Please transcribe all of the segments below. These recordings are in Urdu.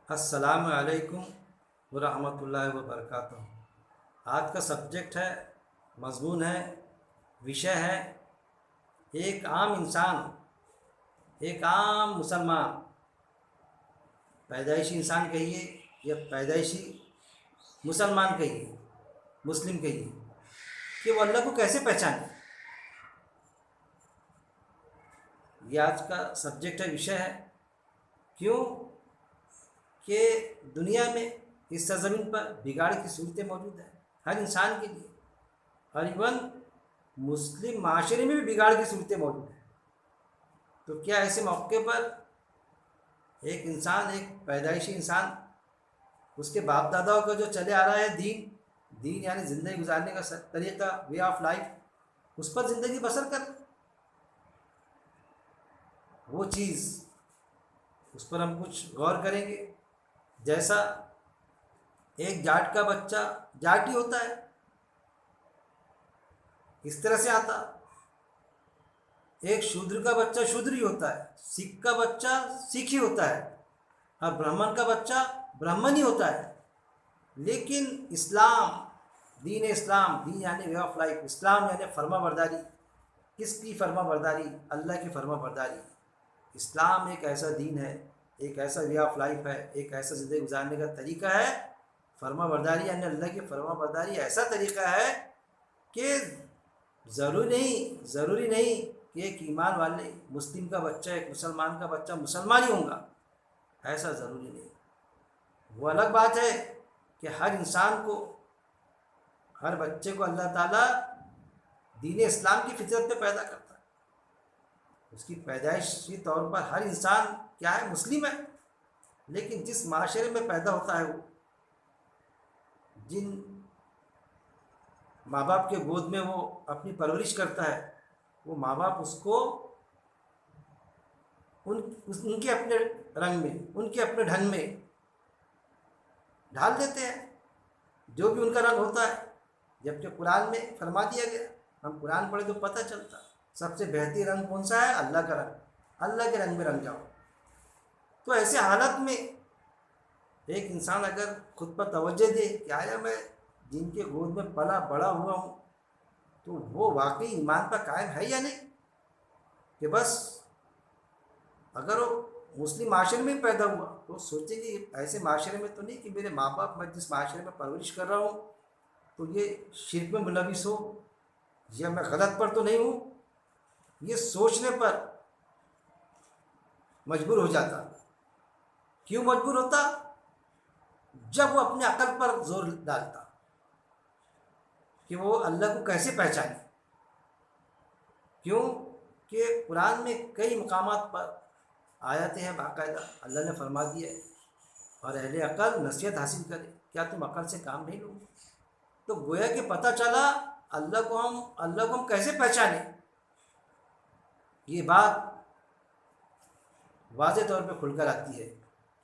السلام علیکم ورحمۃ اللہ وبرکاتہ۔ آج کا سبجیکٹ ہے، مضمون ہے، وشے ہے ایک عام انسان، ایک عام مسلمان، پیدائشی انسان کہیے یا پیدائشی مسلمان کہیے، مسلم کہیے، کہ وہ اللہ کو کیسے پہچانے۔ یہ آج کا سبجیکٹ ہے، وشے ہے۔ کیوں کہ دنیا میں اس سرزمین پر بگاڑ کی صورتیں موجود ہیں ہر انسان کے لیے، اور ایون مسلم معاشرے میں بھی بگاڑ کی صورتیں موجود ہیں۔ تو کیا ایسے موقع پر ایک انسان، ایک پیدائشی انسان، اس کے باپ داداؤں کا جو چلے آ رہا ہے دین یعنی زندگی گزارنے کا طریقہ، وے آف لائف، اس پر زندگی بسر کر، وہ چیز اس پر ہم کچھ غور کریں گے۔ جیسا ایک جاٹ کا بچہ جاٹ ہی ہوتا ہے، اس طرح سے آتا۔ ایک شودر کا بچہ شودر ہی ہوتا ہے، سکھ کا بچہ سکھ ہی ہوتا ہے، اور برہمن کا بچہ برہمن ہی ہوتا ہے۔ لیکن اسلام، دین یعنی وے آف لائف، اسلام یعنی فرما برداری۔ کس کی فرما برداری؟ اللہ کی فرما برداری۔ اسلام ایک ایسا دین ہے، ایک ایسا وے آف لائف ہے، ایک ایسا زندگی گزارنے کا طریقہ ہے۔ فرما برداری یعنی اللہ کی فرما برداری ایسا طریقہ ہے کہ ضروری نہیں کہ ایک ایمان والے مسلم کا بچہ، ایک مسلمان کا بچہ مسلمان ہی ہوں گا، ایسا ضروری نہیں۔ وہ الگ بات ہے کہ ہر انسان کو، ہر بچے کو اللہ تعالیٰ دین اسلام کی فطرت پہ پیدا کرتا ہے۔ اس کی پیدائشی طور پر ہر انسان کیا ہے؟ مسلم ہے۔ لیکن جس معاشرے میں پیدا ہوتا ہے، وہ جن ماں باپ کے گود میں وہ اپنی پرورش کرتا ہے، وہ ماں باپ اس کو ان کے اپنے رنگ میں، ان کے اپنے ڈھنگ میں ڈھال دیتے ہیں، جو بھی ان کا رنگ ہوتا ہے۔ جبکہ قرآن میں فرما دیا گیا، ہم قرآن پڑھے تو پتہ چلتا سب سے بہترین رنگ کون سا ہے؟ اللہ کا رنگ۔ اللہ کے رنگ میں رنگ جاؤ۔ تو ایسے حالت میں ایک انسان اگر خود پر توجہ دے کہ آیا میں جن کے گود میں پلا بڑا ہوا ہوں، تو وہ واقعی ایمان پر قائم ہے یا نہیں؟ کہ بس اگر وہ مسلم معاشرے میں پیدا ہوا تو سوچیں کہ ایسے معاشرے میں تو نہیں کہ میرے ماں باپ، میں جس معاشرے میں پرورش کر رہا ہوں تو یہ شرک میں ملوث ہو، یا میں غلط پر تو نہیں ہوں۔ یہ سوچنے پر مجبور ہو جاتا۔ کیوں مجبور ہوتا؟ جب وہ اپنے عقل پر زور ڈالتا کہ وہ اللہ کو کیسے پہچانے۔ کیوں کہ قرآن میں کئی مقامات پر آیتیں ہیں، باقاعدہ اللہ نے فرما دیا ہے، اور اہل عقل نصیحت حاصل کرے، کیا تم عقل سے کام نہیں لو؟ تو گویا کہ پتہ چلا اللہ کو ہم کیسے پہچانیں۔ یہ بات واضح طور پہ کھل کر آتی ہے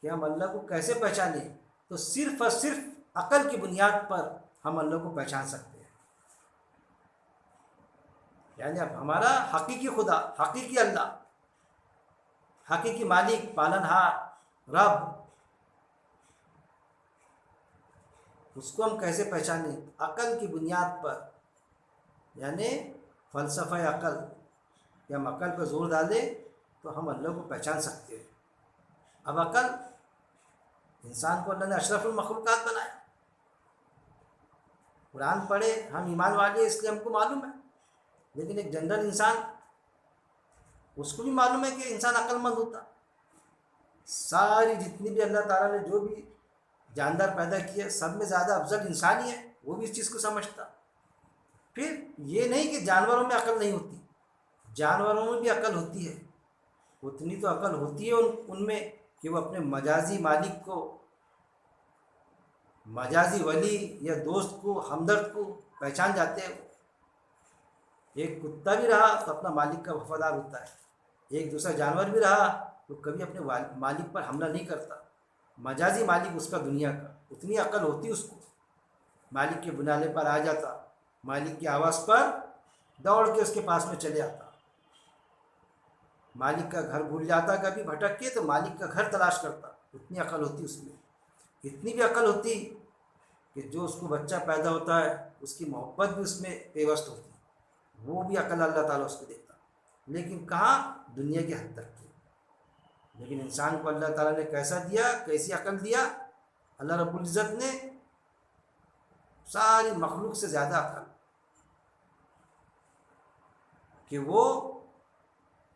کہ ہم اللہ کو کیسے پہچانیں، تو صرف اور صرف عقل کی بنیاد پر ہم اللہ کو پہچان سکتے ہیں۔ یعنی اب ہمارا حقیقی خدا، حقیقی اللہ، حقیقی مالک، پالنہار، رب، اس کو ہم کیسے پہچانیں؟ عقل کی بنیاد پر، یعنی فلسفہ عقل، کہ ہم عقل پہ زور ڈالیں تو ہم اللہ کو پہچان سکتے ہیں۔ اب عقل، انسان کو اللہ نے اشرف المخلوقات بنایا۔ قرآن پڑھے، ہم ایمان والے ہیں اس لیے ہم کو معلوم ہے، لیکن ایک جنرل انسان، اس کو بھی معلوم ہے کہ انسان عقل مند ہوتا۔ ساری جتنی بھی اللہ تعالیٰ نے جو بھی جاندار پیدا کیے، سب میں زیادہ افضل انسان ہی ہے، وہ بھی اس چیز کو سمجھتا۔ پھر یہ نہیں کہ جانوروں میں عقل نہیں ہوتی، جانوروں میں بھی عقل ہوتی ہے، اتنی تو عقل ہوتی ہے ان میں کہ وہ اپنے مجازی مالک کو، مجازی ولی یا دوست کو، ہمدرد کو پہچان جاتے ہیں۔ ایک کتا بھی رہا تو اپنا مالک کا وفادار ہوتا ہے، ایک دوسرا جانور بھی رہا تو کبھی اپنے مالک پر حملہ نہیں کرتا۔ مجازی مالک اس کا دنیا کا، اتنی عقل ہوتی اس کو، مالک کے بلانے پر آ جاتا، مالک کی آواز پر دوڑ کے اس کے پاس میں چلے آتا، مالک کا گھر بھول جاتا، کبھی بھٹک کے تو مالک کا گھر تلاش کرتا، اتنی عقل ہوتی اس میں، اتنی بھی عقل ہوتی کہ جو اس کو بچہ پیدا ہوتا ہے اس کی محبت بھی اس میں پیوست ہوتی، وہ بھی عقل اللہ تعالیٰ اس کو دیتا، لیکن کہاں؟ دنیا کی حد تک کی۔ لیکن انسان کو اللہ تعالیٰ نے کیسا دیا، کیسی عقل دیا؟ اللہ رب العزت نے ساری مخلوق سے زیادہ عقل، کہ وہ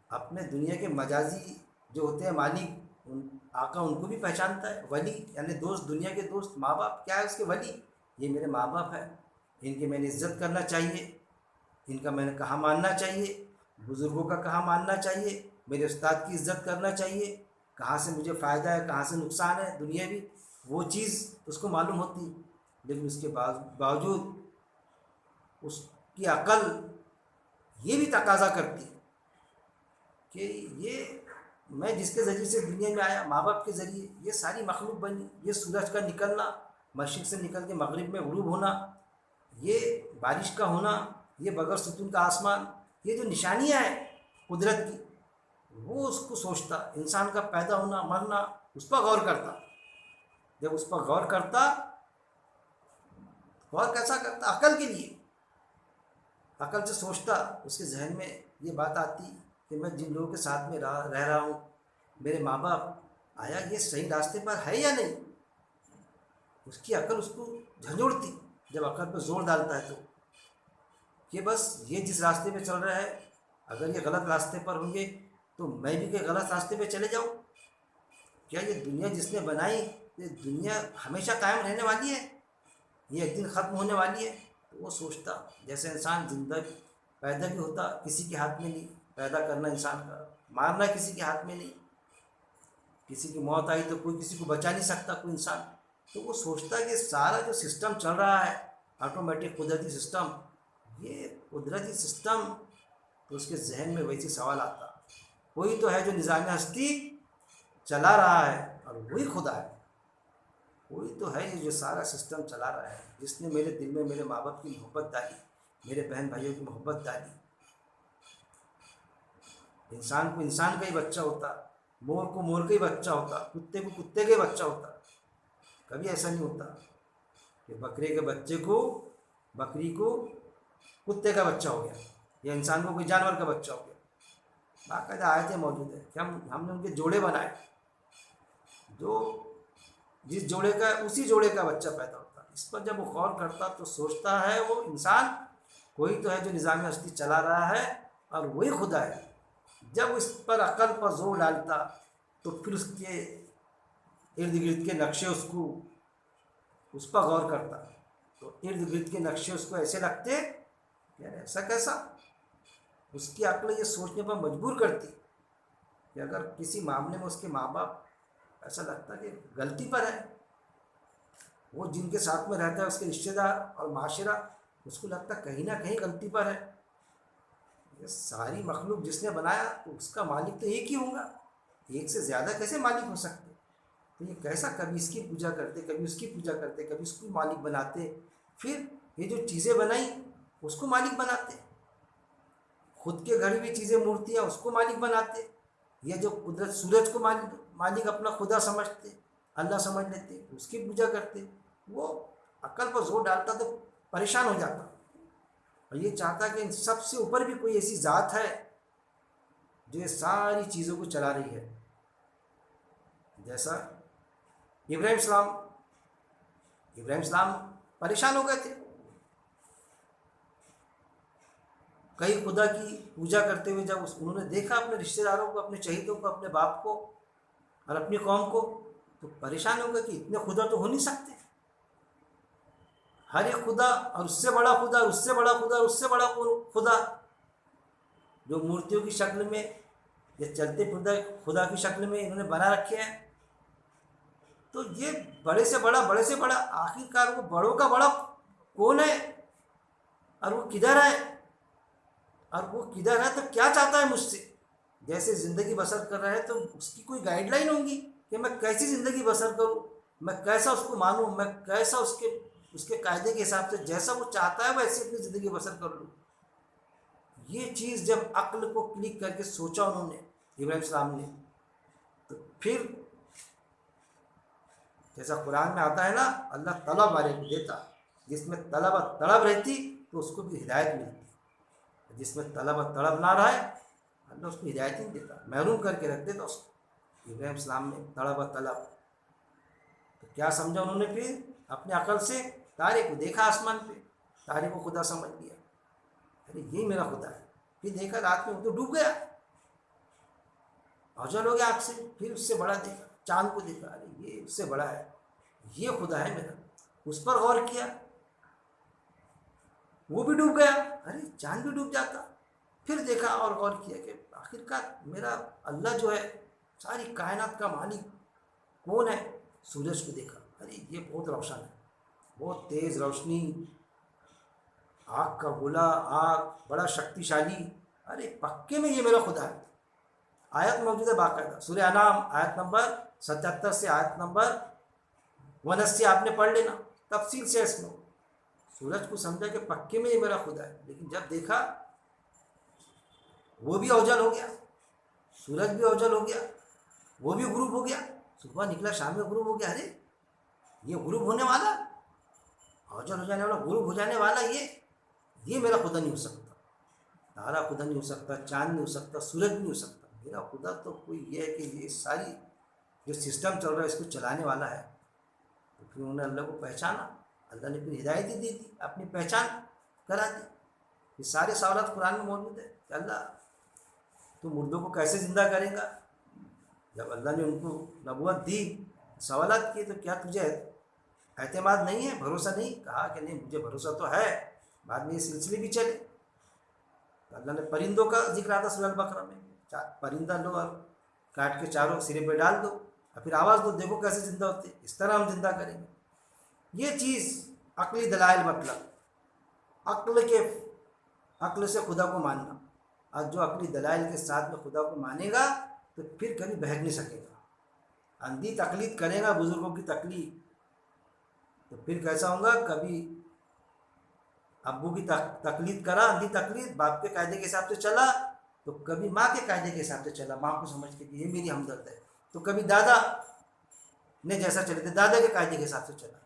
اپنے دنیا کے مجازی جو ہوتے ہیں مالک، آقا، ان کو بھی پہچانتا ہے۔ ولی یعنی دوست، دنیا کے دوست، ماں باپ کیا ہے اس کے ولی؟ یہ میرے ماں باپ ہیں، ان کی میں نے عزت کرنا چاہیے، ان کا میں نے کہا ماننا چاہیے، بزرگوں کا کہا ماننا چاہیے، میرے استاد کی عزت کرنا چاہیے، کہاں سے مجھے فائدہ ہے کہاں سے نقصان ہے دنیاوی، وہ چیز اس کو معلوم ہوتی۔ لیکن اس کے باوجود اس کی عقل یہ بھی تقاضا کرتی کہ یہ میں جس کے ذریعے سے دنیا میں آیا، ماں باپ کے ذریعے، یہ ساری مخلوق بنی، یہ سورج کا نکلنا، مشرق سے نکل کے مغرب میں غروب ہونا، یہ بارش کا ہونا، یہ بغیر ستون کا آسمان، یہ جو نشانیاں ہیں قدرت کی، وہ اس کو سوچتا، انسان کا پیدا ہونا مرنا، اس پر غور کرتا۔ جب اس پر غور کرتا، غور کیسا کرتا؟ عقل کے لیے، عقل سے سوچتا، اس کے ذہن میں یہ بات آتی کہ میں جن لوگوں کے ساتھ میں رہ رہا ہوں، میرے ماں باپ، آیا یہ صحیح راستے پر ہے یا نہیں؟ اس کی عقل اس کو جھنجھوڑتی، جب عقل پہ زور ڈالتا ہے تو، کہ بس یہ جس راستے پہ چل رہا ہے، اگر یہ غلط راستے پر ہوں گے تو میں بھی کوئی غلط راستے پہ چلے جاؤں؟ کیا یہ دنیا جس نے بنائی، یہ دنیا ہمیشہ قائم رہنے والی ہے؟ یہ ایک دن ختم ہونے والی ہے؟ تو وہ سوچتا، جیسے انسان زندہ پیدا بھی ہوتا کسی کے ہاتھ میں نہیں، پیدا کرنا انسان کا، مارنا کسی کے ہاتھ میں نہیں، کسی کی موت آئی تو کوئی کسی کو بچا نہیں سکتا کوئی انسان۔ تو وہ سوچتا کہ سارا جو سسٹم چل رہا ہے آٹومیٹک قدرتی سسٹم، یہ قدرتی سسٹم، تو اس کے ذہن میں ویسے سوال آتا، کوئی تو ہے جو نظام ہستی چلا رہا ہے اور وہی خدا ہے، کوئی تو ہے یہ جو سارا سسٹم چلا رہا ہے، جس نے میرے دل میں میرے ماں باپ کی محبت ڈالی، میرے بہن بھائیوں کی محبت ڈالی۔ انسان کو انسان کا ہی بچہ ہوتا، مور کو مور کا ہی بچہ ہوتا، کتے کو کتے کا ہی بچہ ہوتا۔ کبھی ایسا نہیں ہوتا کہ بکرے کے بچے کو، بکری کو کتے کا بچہ ہو گیا، یا انسان کو کوئی جانور کا بچہ ہو گیا۔ باقاعدہ آیتیں موجود ہیں کہ ہم نے ان کے جوڑے بنائے، جو جس جوڑے کا اسی جوڑے کا بچہ پیدا ہوتا۔ اس پر جب وہ غور کرتا تو سوچتا ہے وہ انسان کوئی تو ہے جو نظام ہستی چلا رہا ہے اور وہی خدا ہے۔ جب اس پر عقل پر زور ڈالتا تو پھر اس کے ارد گرد کے نقشے اس پر غور کرتا، تو ارد گرد کے نقشے اس کو ایسے لگتے کہ یار ایسا کیسا؟ اس کی عقل یہ سوچنے پر مجبور کرتی کہ اگر کسی معاملے میں اس کے ماں باپ، ایسا لگتا کہ غلطی پر ہے، وہ جن کے ساتھ میں رہتا ہے اس کے رشتہ دار اور معاشرہ، اس کو لگتا کہیں نہ کہیں غلطی پر ہے۔ یہ ساری مخلوق جس نے بنایا تو اس کا مالک تو ایک ہی ہوگا، ایک سے زیادہ کیسے مالک ہو سکتے؟ تو یہ کیسا، کبھی اس کی پوجا کرتے، کبھی اس کی پوجا کرتے، کبھی اس کو مالک بناتے، پھر یہ جو چیزیں بنائی اس کو مالک بناتے، خود کے گھڑی ہوئی چیزیں مورتیاں اس کو مالک بناتے، یا جو قدرت سورج کو مالک اپنا خدا سمجھتے، اللہ سمجھ لیتے، اس کی پوجا کرتے۔ وہ عقل پر زور ڈالتا تو پریشان ہو جاتا، اور یہ چاہتا کہ ان سب سے اوپر بھی کوئی ایسی ذات ہے جو یہ ساری چیزوں کو چلا رہی ہے۔ جیسا ابراہیم السلام پریشان ہو گئے تھے، کئی خدا کی پوجا کرتے ہوئے جب انہوں نے دیکھا اپنے رشتہ داروں کو، اپنے چہیتوں کو، اپنے باپ کو اور اپنی قوم کو، تو پریشان ہو گئے کہ اتنے خدا تو ہو نہیں سکتے، ہر ایک خدا اور اس سے بڑا خدا، اس سے بڑا خدا، اس سے بڑا خدا، جو مورتیوں کی شکل میں یا چلتے پھرتے خدا کی شکل میں انہوں نے بنا رکھے ہیں۔ تو یہ بڑے سے بڑا، بڑے سے بڑا، آخرکار وہ بڑوں کا بڑا کون ہے، اور وہ کدھر ہے، اور وہ کدھر ہے تو کیا چاہتا ہے مجھ سے؟ جیسے زندگی بسر کر رہا ہے تو اس کی کوئی گائیڈ لائن ہوں گی کہ میں کیسی زندگی بسر کروں، میں کیسا اس کو مانوں، میں کیسا اس کے قاعدے کے حساب سے جیسا وہ چاہتا ہے ویسے اپنی زندگی بسر کر لوں۔ یہ چیز جب عقل کو کلک کر کے سوچا انہوں نے، ابراہیم السلام نے، تو پھر جیسا قرآن میں آتا ہے نا، اللہ طلب والے کو دیتا، جس میں طلب و طلب رہتی تو اس کو بھی ہدایت ملتی، جس میں طلب و طلب نہ رہے اللہ اس کو ہدایت نہیں دیتا، محروم کر کے رکھ دیتا اس کو۔ ابراہیم السلام میں طلب و طلب، تو کیا سمجھا انہوں نے؟ پھر اپنے عقل سے تارے کو دیکھا، آسمان پہ تارے کو خدا سمجھ لیا، ارے یہی میرا خدا ہے۔ پھر دیکھا رات میں وہ تو ڈوب گیا، اوجل ہو گیا آنکھ سے، پھر اس سے بڑا دیکھا، چاند کو دیکھا، ارے یہ اس سے بڑا ہے، یہ خدا ہے میرا، اس پر غور کیا، وہ بھی ڈوب گیا، ارے چاند بھی ڈوب جاتا، پھر دیکھا اور غور کیا کہ آخر کار میرا اللہ جو ہے ساری کائنات کا مالک کون ہے؟ سورج کو دیکھا، ارے یہ بہت روشن ہے، بہت تیز روشنی، آگ کا گولا، آگ بڑا شکتیشالی، ارے پکے میں یہ میرا خدا ہے۔ آیت موجود ہے باقاعدہ سورہ انعام آیت نمبر 77 سے آیت نمبر 79 آپ نے پڑھ لینا تفصیل سے، اس میں سورج کو سمجھا کہ پکے میں یہ میرا خدا ہے، لیکن جب دیکھا وہ بھی اوجل ہو گیا، سورج بھی اوجل ہو گیا، وہ بھی غروب ہو گیا، صبح نکلا شام میں غروب ہو گیا، ارے یہ غروب ہونے والا، اوجل ہو جانے والا، غروب ہو جانے والا، یہ میرا خدا نہیں ہو سکتا، تارا خدا نہیں ہو سکتا، چاند نہیں ہو سکتا، سورج نہیں ہو سکتا، میرا خدا تو کوئی یہ ہے کہ یہ ساری جو سسٹم چل رہا ہے اس کو چلانے والا ہے۔ تو پھر انہوں نے اللہ کو پہچانا، اللہ نے پھر ہدایت ہی دی تھی، اپنی پہچان کرا دی۔ یہ سارے سوالات قرآن میں موجود ہیں کہ اللہ تو مردوں کو کیسے زندہ کرے گا؟ جب اللہ نے ان کو نبوت دی، سوالات کیے، تو کیا تجھے اعتماد نہیں ہے، بھروسہ نہیں؟ کہا کہ نہیں مجھے بھروسہ تو ہے، بعد میں یہ سلسلے بھی چلے۔ تو اللہ نے پرندوں کا ذکر آتا سورہ البقرہ میں، پرندہ لو اور کاٹ کے چاروں سرے پہ ڈال دو اور پھر آواز دو، دیکھو کیسے زندہ ہوتے، اس طرح ہم زندہ کریں گے۔ یہ چیز عقلی دلائل، مطلب عقل سے خدا کو ماننا، اور جو عقلی دلائل کے ساتھ میں خدا کو مانے گا تو پھر کبھی بہک نہیں سکے گا۔ اندھی تقلید کرے گا بزرگوں کی تقلید، تو پھر کیسا ہوگا؟ کبھی ابو کی تقلید کرا، اندھی تقلید، باپ کے قاعدے کے حساب سے چلا، تو کبھی ماں کے قاعدے کے حساب سے چلا، ماں کو سمجھ کے کہ یہ میری ہمدرد ہے، تو کبھی دادا نے جیسا چلے تھے دادا کے قاعدے کے حساب سے چلا۔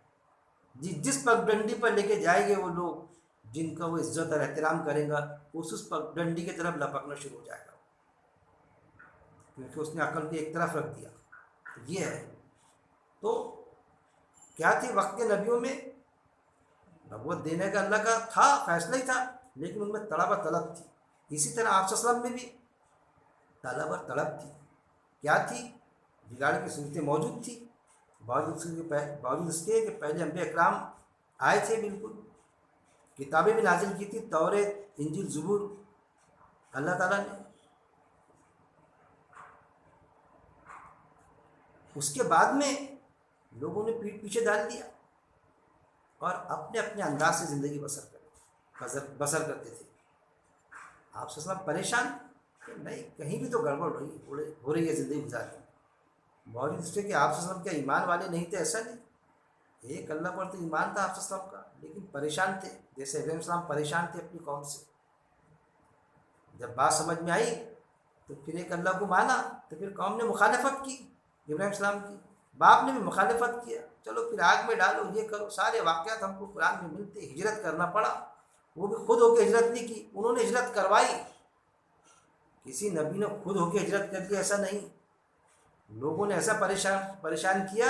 جس پگڈنڈی پر لے کے جائیں گے وہ لوگ جن کا وہ عزت اور احترام کرے گا، اس پگڈنڈی کی طرف لپکنا شروع ہو جائے گا، کیونکہ اس نے عقل کو ایک طرف رکھ دیا۔ یہ ہے تو کیا تھی وقت کے نبیوں میں؟ نبوت دینے کا اللہ کا تھا، فیصلہ ہی تھا، لیکن ان میں طلب و طلب تھی۔ اسی طرح آپ صلی اللہ علیہ وسلم میں بھی طلب و طلب تھی۔ کیا تھی؟ بگاڑ کی صورتیں موجود تھی، باوجود اس کے کہ پہلے انبیاء اکرام آئے تھے، بالکل کتابیں بھی نازل کی تھی، توریت، انجیل، زبور، اللہ تعالیٰ نے۔ اس کے بعد میں لوگوں نے پیٹھ پیچھے ڈال دیا اور اپنے اپنے انداز سے زندگی بسر کرتے تھے۔ آپ صلی اللہ علیہ وسلم پریشان کہ نہیں کہیں بھی تو گڑبڑ ہو رہی ہے زندگی گزارنے میں، باوجود اس کے کہ آپ صلی اللہ علیہ وسلم کیا ایمان والے نہیں تھے؟ ایسا نہیں، ایک اللہ پر تو ایمان تھا آپ صلی اللہ علیہ وسلم کا، لیکن پریشان تھے، جیسے ابراہیم السلام پریشان تھے اپنی قوم سے۔ جب بات سمجھ میں آئی تو پھر ایک اللہ کو مانا، تو پھر قوم نے مخالفت کی ابراہیم السلام کی، باپ نے بھی مخالفت کیا، چلو پھر آگ میں ڈالو، یہ کرو، سارے واقعات ہم کو قرآن میں ملتے۔ ہجرت کرنا پڑا، وہ بھی خود ہو کے ہجرت نہیں کی، انہوں نے ہجرت کروائی، کسی نبی نے خود ہو کے ہجرت کر لی ایسا نہیں، لوگوں نے ایسا پریشان کیا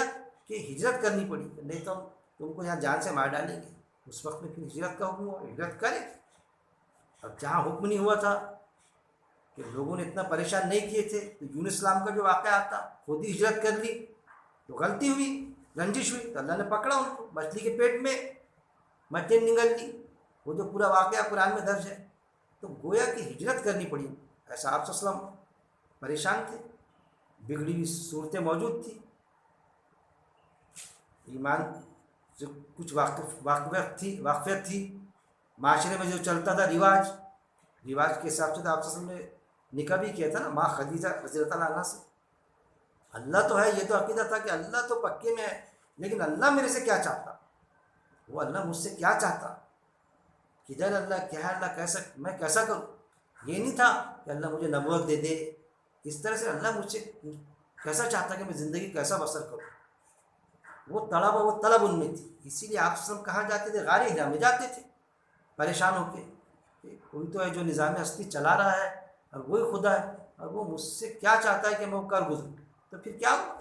کہ ہجرت کرنی پڑی، نہیں تو تم کو یہاں جان سے مار ڈالیں گے۔ اس وقت میں پھر ہجرت کا حکم ہوا، ہجرت کرے۔ اب جہاں حکم نہیں ہوا تھا کہ لوگوں نے اتنا پریشان نہیں کیے تھے، تو یونس اسلام کا جو واقعہ آتا خود ہی ہجرت کر لی، تو غلطی ہوئی، رنجش ہوئی، تو اللہ نے پکڑا ان کو، مچھلی کے پیٹ میں مچھلی نگل لی، وہ جو پورا واقعہ قرآن میں درج ہے۔ تو گویا کہ ہجرت کرنی پڑی، ایسا آپ صلی اللہ علیہ وسلم پریشان تھے، بگڑی ہوئی صورتیں موجود تھی، ایمان سے کچھ واقفیت تھی، معاشرے میں جو چلتا تھا رواج کے حساب سے، تو آپ صلی اللہ علیہ وسلم نے نکاح بھی کیا تھا نا ماں خدیجہ رضی اللہ تعالیٰ عنہ سے۔ اللہ تو ہے، یہ تو عقیدہ تھا کہ اللہ تو پکے میں ہے، لیکن اللہ میرے سے کیا چاہتا، وہ اللہ مجھ سے کیا چاہتا، کدھر اللہ، کیا ہے اللہ، کیسا میں کیسا کروں۔ یہ نہیں تھا کہ اللہ مجھے نبوت دے دے، اس طرح سے اللہ مجھ سے کیسا چاہتا کہ میں زندگی کیسا بسر کروں، وہ طلب ان میں تھی، اسی لیے آپ وسلم کہاں جاتے تھے؟ غار ہرا میں جاتے تھے، پریشان ہو کے کہ کوئی تو ہے جو نظام ہستی چلا رہا ہے اور وہی خدا ہے، اور وہ مجھ سے کیا چاہتا ہے کہ میں وہ کر گزروں. تو پھر کیا ہوا؟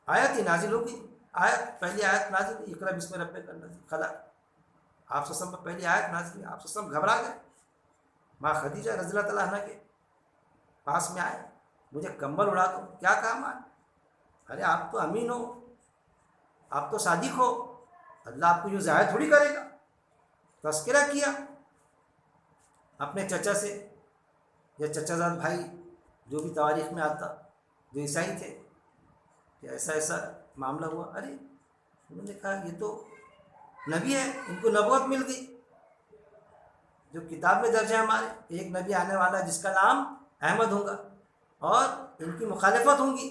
آیت ہی نازل ہوگی. پہلی آیت نازل ہوئی، اقرا بسم ربک الذی خلق. آپ وسلم پر پہلی آیت نازل ہوئی، آپ وسلم گھبرا گئے. ماں خدیجہ رضی اللہ تعالیٰ عنہ کے پاس میں آئے، مجھے کمبل اڑا دو. کیا کہا ماں؟ ارے آپ تو امین ہو، آپ تو صادق ہو، اللہ آپ کو یوں ضائع تھوڑی کرے گا. تذکرہ کیا اپنے چچا سے یا چچا زاد بھائی جو بھی تاریخ میں آتا، جو عیسائی تھے، کہ ایسا ایسا معاملہ ہوا. ارے انہوں نے کہا یہ تو نبی ہے، ان کو نبوت مل گئی. جو کتاب میں درج ہے ہمارے، ایک نبی آنے والا ہے جس کا نام احمد ہوگا، اور ان کی مخالفت ہوں گی.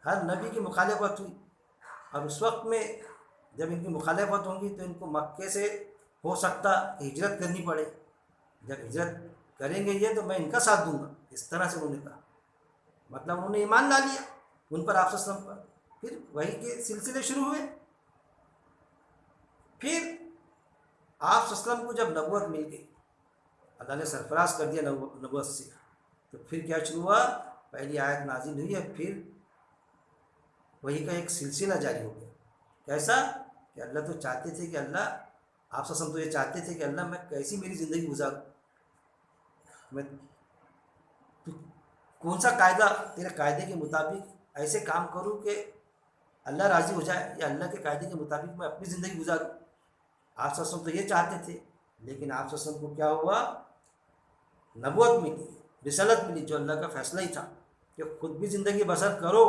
ہر نبی کی مخالفت ہوئی، اور اس وقت میں جب ان کی مخالفت ہوں گی تو ان کو مکے سے ہو سکتا کہ ہجرت کرنی پڑے. جب ہجرت کریں گے یہ تو میں ان کا ساتھ دوں گا. اس طرح سے انہوں نے کہا، مطلب انہوں نے ایمان لا لیا ان پر، آپ وسلم پر. پھر وہی کے سلسلے شروع ہوئے. پھر آپ وسلم کو جب نبوت مل گئی، اللہ نے سرفراز کر دیا نبوت سے، تو پھر کیا شروع ہوا؟ پہلی آیت نازل ہوئی ہے، پھر وہی کا ایک سلسلہ جاری ہو گیا. کیسا؟ کہ اللہ تو چاہتے تھے کہ اللہ، آپ وسلم تو یہ چاہتے تھے کہ اللہ میں کیسی میری زندگی گزاروں، میں کون سا قاعدہ تیرے قاعدے کے مطابق ایسے کام کروں کہ اللہ راضی ہو جائے، یا اللہ کے قاعدے کے مطابق میں اپنی زندگی گزاروں. آپ وسلم تو یہ چاہتے تھے، لیکن آپ وسلم کو کیا ہوا؟ نبوت ملی، رسالت ملی، جو اللہ کا فیصلہ ہی تھا کہ خود بھی زندگی بسر کرو،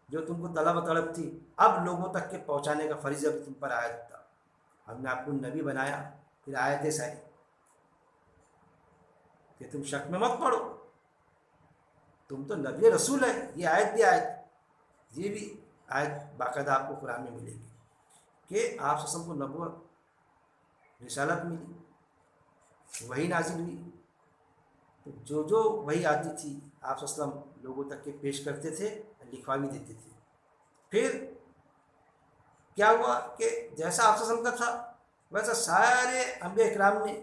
جو تم کو طلب تھی اب لوگوں تک کے پہنچانے کا فریضہ بھی تم پر عائد تھا. ہم نے آپ کو نبی بنایا. پھر آیتیں ساری کہ تم شک میں مت پڑو، تم تو نبی رسول ہے. یہ آیت بھی یہ بھی آیت باقاعدہ آپ کو قرآن میں ملے گی کہ آپ وسلم کو نبوت، رسالت ملی، وہی نازل ہوئی. تو جو وہی آتی تھی آپ وسلم لوگوں تک کے پیش کرتے تھے، لکھوا بھی دیتے تھے. پھر کیا ہوا کہ جیسا آپ وسلم کا تھا ویسا سارے انبیاء اکرام نے،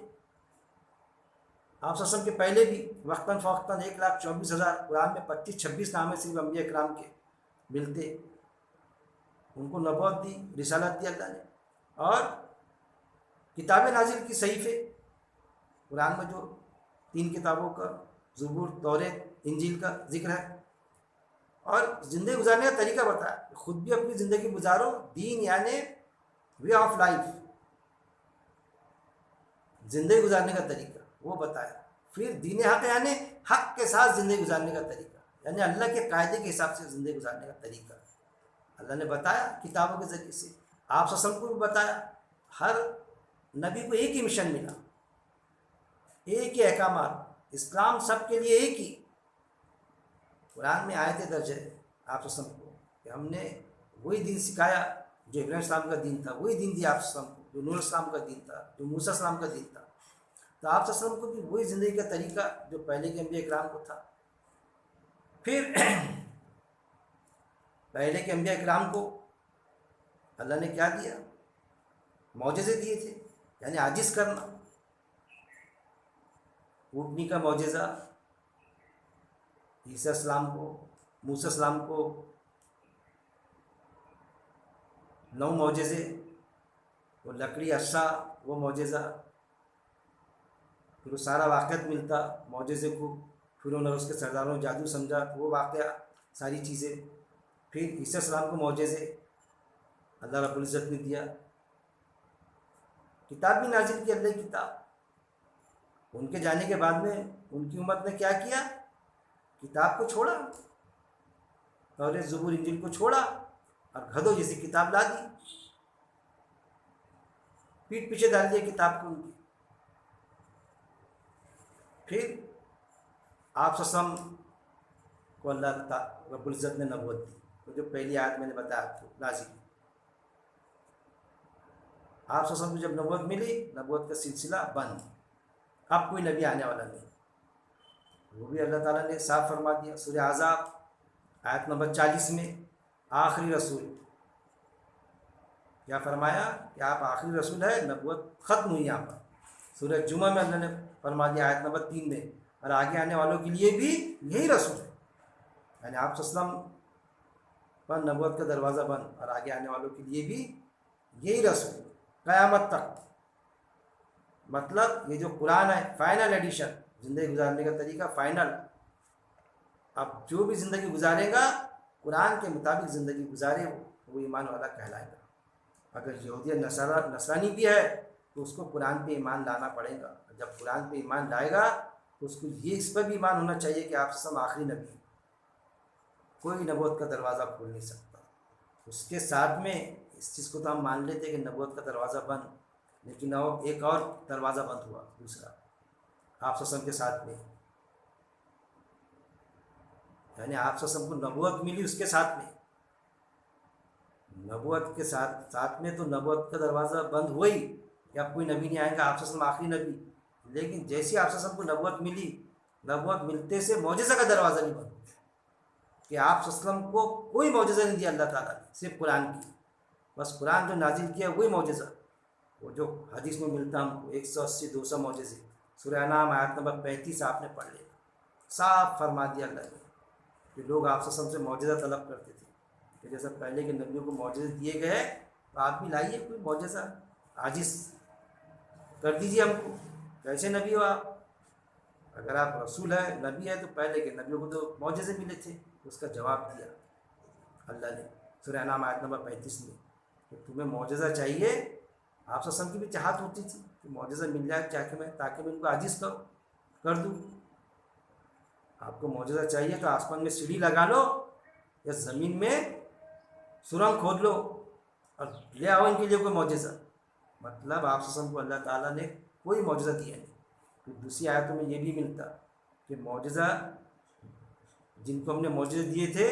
آپ وسلم کے پہلے بھی وقتاً فوقتاً 1,24,000، قرآن میں 25-26 نام ہے صرف انبیاء اکرام کے ملتے، ان کو نبوت دی، رسالت دی اللہ نے. اور کتابیں نازل کی، صحیفے قرآن میں جو 3 کتابوں کا، زبور، توریت، انجیل کا ذکر ہے. اور زندگی گزارنے کا طریقہ بتایا، خود بھی اپنی زندگی گزارو. دین یعنی وے آف لائف، زندگی گزارنے کا طریقہ وہ بتایا. پھر دین حق یعنی حق کے ساتھ زندگی گزارنے کا طریقہ، یعنی اللہ کے قاعدے کے حساب سے زندگی گزارنے کا طریقہ اللہ نے بتایا کتابوں کے ذریعے سے. آپ صلی اللہ علیہ وسلم کو بھی بتایا. ہر نبی کو ایک ہی مشن ملا، ایک ہی احکامات، اسلام سب کے لیے ایک ہی. قرآن میں آیتیں درج ہے آپ وسلم کو کہ ہم نے وہی دین سکھایا جو ابراہیم السلام کا دین تھا، وہی دین دیا آپ وسلم کو جو نوح السلام کا دین تھا، جو موسیٰ السلام کا دین تھا. تو آپ وسلم کو بھی وہی زندگی کا طریقہ جو پہلے کے انبیاء اکرام کو تھا. پھر پہلے کے انبیاء اکرام کو اللہ نے کیا دیا؟ معجزے دیے تھے، یعنی عاجز کرنا. اونٹنی کا معجزہ عیسیٰ السلام کو، موسیٰ السلام کو 9 معجزے، وہ لکڑی عصا وہ معجزہ. پھر وہ سارا واقعات ملتا معجزے کو، پھر انہوں نے اس کے سرداروں جادو سمجھا وہ واقعہ ساری چیزیں. پھر عیسیٰ السلام کو معجزے اللہ رب العزت نے دیا. کتاب بھی نازل کی، اللہ کی کتاب. ان کے جانے کے بعد میں ان کی امت نے کیا کیا؟ کتاب کو چھوڑا، توریت، زبور، انجیل کو چھوڑا اور گدھوں جیسی کتاب لا دی، پیٹھ پیچھے ڈال دیا کتاب کو ان کی. پھر آپ وسلم کو اللہ رب العزت نے نبوت دی، تو جو پہلی آیت میں نے بتایا آپ کو نازل. آپ وسلم کو جب نبوت ملی، نبوت کا سلسلہ بند، اب کوئی نبی آنے والا نہیں. وہ بھی اللہ تعالیٰ نے صاف فرما دیا سورہ احزاب آیت نمبر 40 میں، آخری رسول کیا فرمایا کہ آپ آخری رسول ہے، نبوت ختم ہوئی یہاں پر۔ سورہ جمعہ میں اللہ نے فرما دیا آیت نمبر 3 میں، اور آگے آنے والوں کے لیے بھی یہی رسول ہے، یعنی آپ صلی اللہ علیہ وسلم پر نبوت کا دروازہ بند، اور آگے آنے والوں کے لیے بھی یہی رسول قیامت تک۔ مطلب یہ جو قرآن ہے فائنل ایڈیشن، زندگی گزارنے کا طریقہ فائنل۔ اب جو بھی زندگی گزارے گا قرآن کے مطابق زندگی گزارے وہ ایمان والا کہلائے گا۔ اگر یہودی نصرانی بھی ہے تو اس کو قرآن پہ ایمان لانا پڑے گا۔ جب قرآن پہ ایمان لائے گا تو اس کو یہ اس پر بھی ایمان ہونا چاہیے کہ آپ سب آخری نبی ہیں، کوئی نبوت کا دروازہ کھول نہیں سکتا۔ اس کے ساتھ میں اس چیز کو تو ہم مان لیتے کہ نبوت کا دروازہ بند، لیکن ایک اور دروازہ بند ہوا دوسرا آپ کے ساتھ میں، یعنی آپ کو نبوت ملی اس کے ساتھ میں، نبوت کے ساتھ میں تو نبوت کا دروازہ بند ہوا ہی کہ اب کوئی نبی نہیں آئے گا، آپ آخری نبی۔ لیکن جیسی آپ کو نبوت ملی، نبوت ملتے سے معجزہ کا دروازہ نہیں بند کہ آپ کو کوئی معجزہ نہیں دیا اللہ تعالیٰ نے، صرف قرآن کی، بس قرآن جو نازل کیا وہی معجزہ، وہ جو حدیث میں ملتا ہم کو 180 200 معجزے۔ سورہ انعام آیت نمبر 35 آپ نے پڑھ لیا، صاف فرما دیا اللہ نے کہ لوگ آپ سے معجزہ طلب کرتے تھے کہ جیسا پہلے کے نبیوں کو معجزے دیے گئے تو آپ بھی لائیے کوئی معجزہ، عاجز کر دیجیے ہم کو، کیسے نبی ہو آپ؟ اگر آپ رسول ہے نبی ہے تو پہلے کے نبیوں کو تو معجزے ملے تھے۔ اس کا جواب دیا اللہ نے سورہ انعام آیت نمبر 35 میں کہ تمہیں معجزہ چاہیے، آپ کی بھی چاہت ہوتی تھی کہ معجزہ مل جائے تاکہ میں ان کو عاجز کر دوں۔ آپ کو معجزہ چاہیے تو آسمان میں سیڑھی لگا لو یا زمین میں سرنگ کھود لو اور لے آؤ ان کے لیے کوئی معجزہ۔ مطلب آپ کو اللہ تعالیٰ نے کوئی معجزہ دیا نہیں۔ پھر دوسری آیتوں میں یہ بھی ملتا کہ معجزہ جن کو ہم نے معجزے دیے تھے،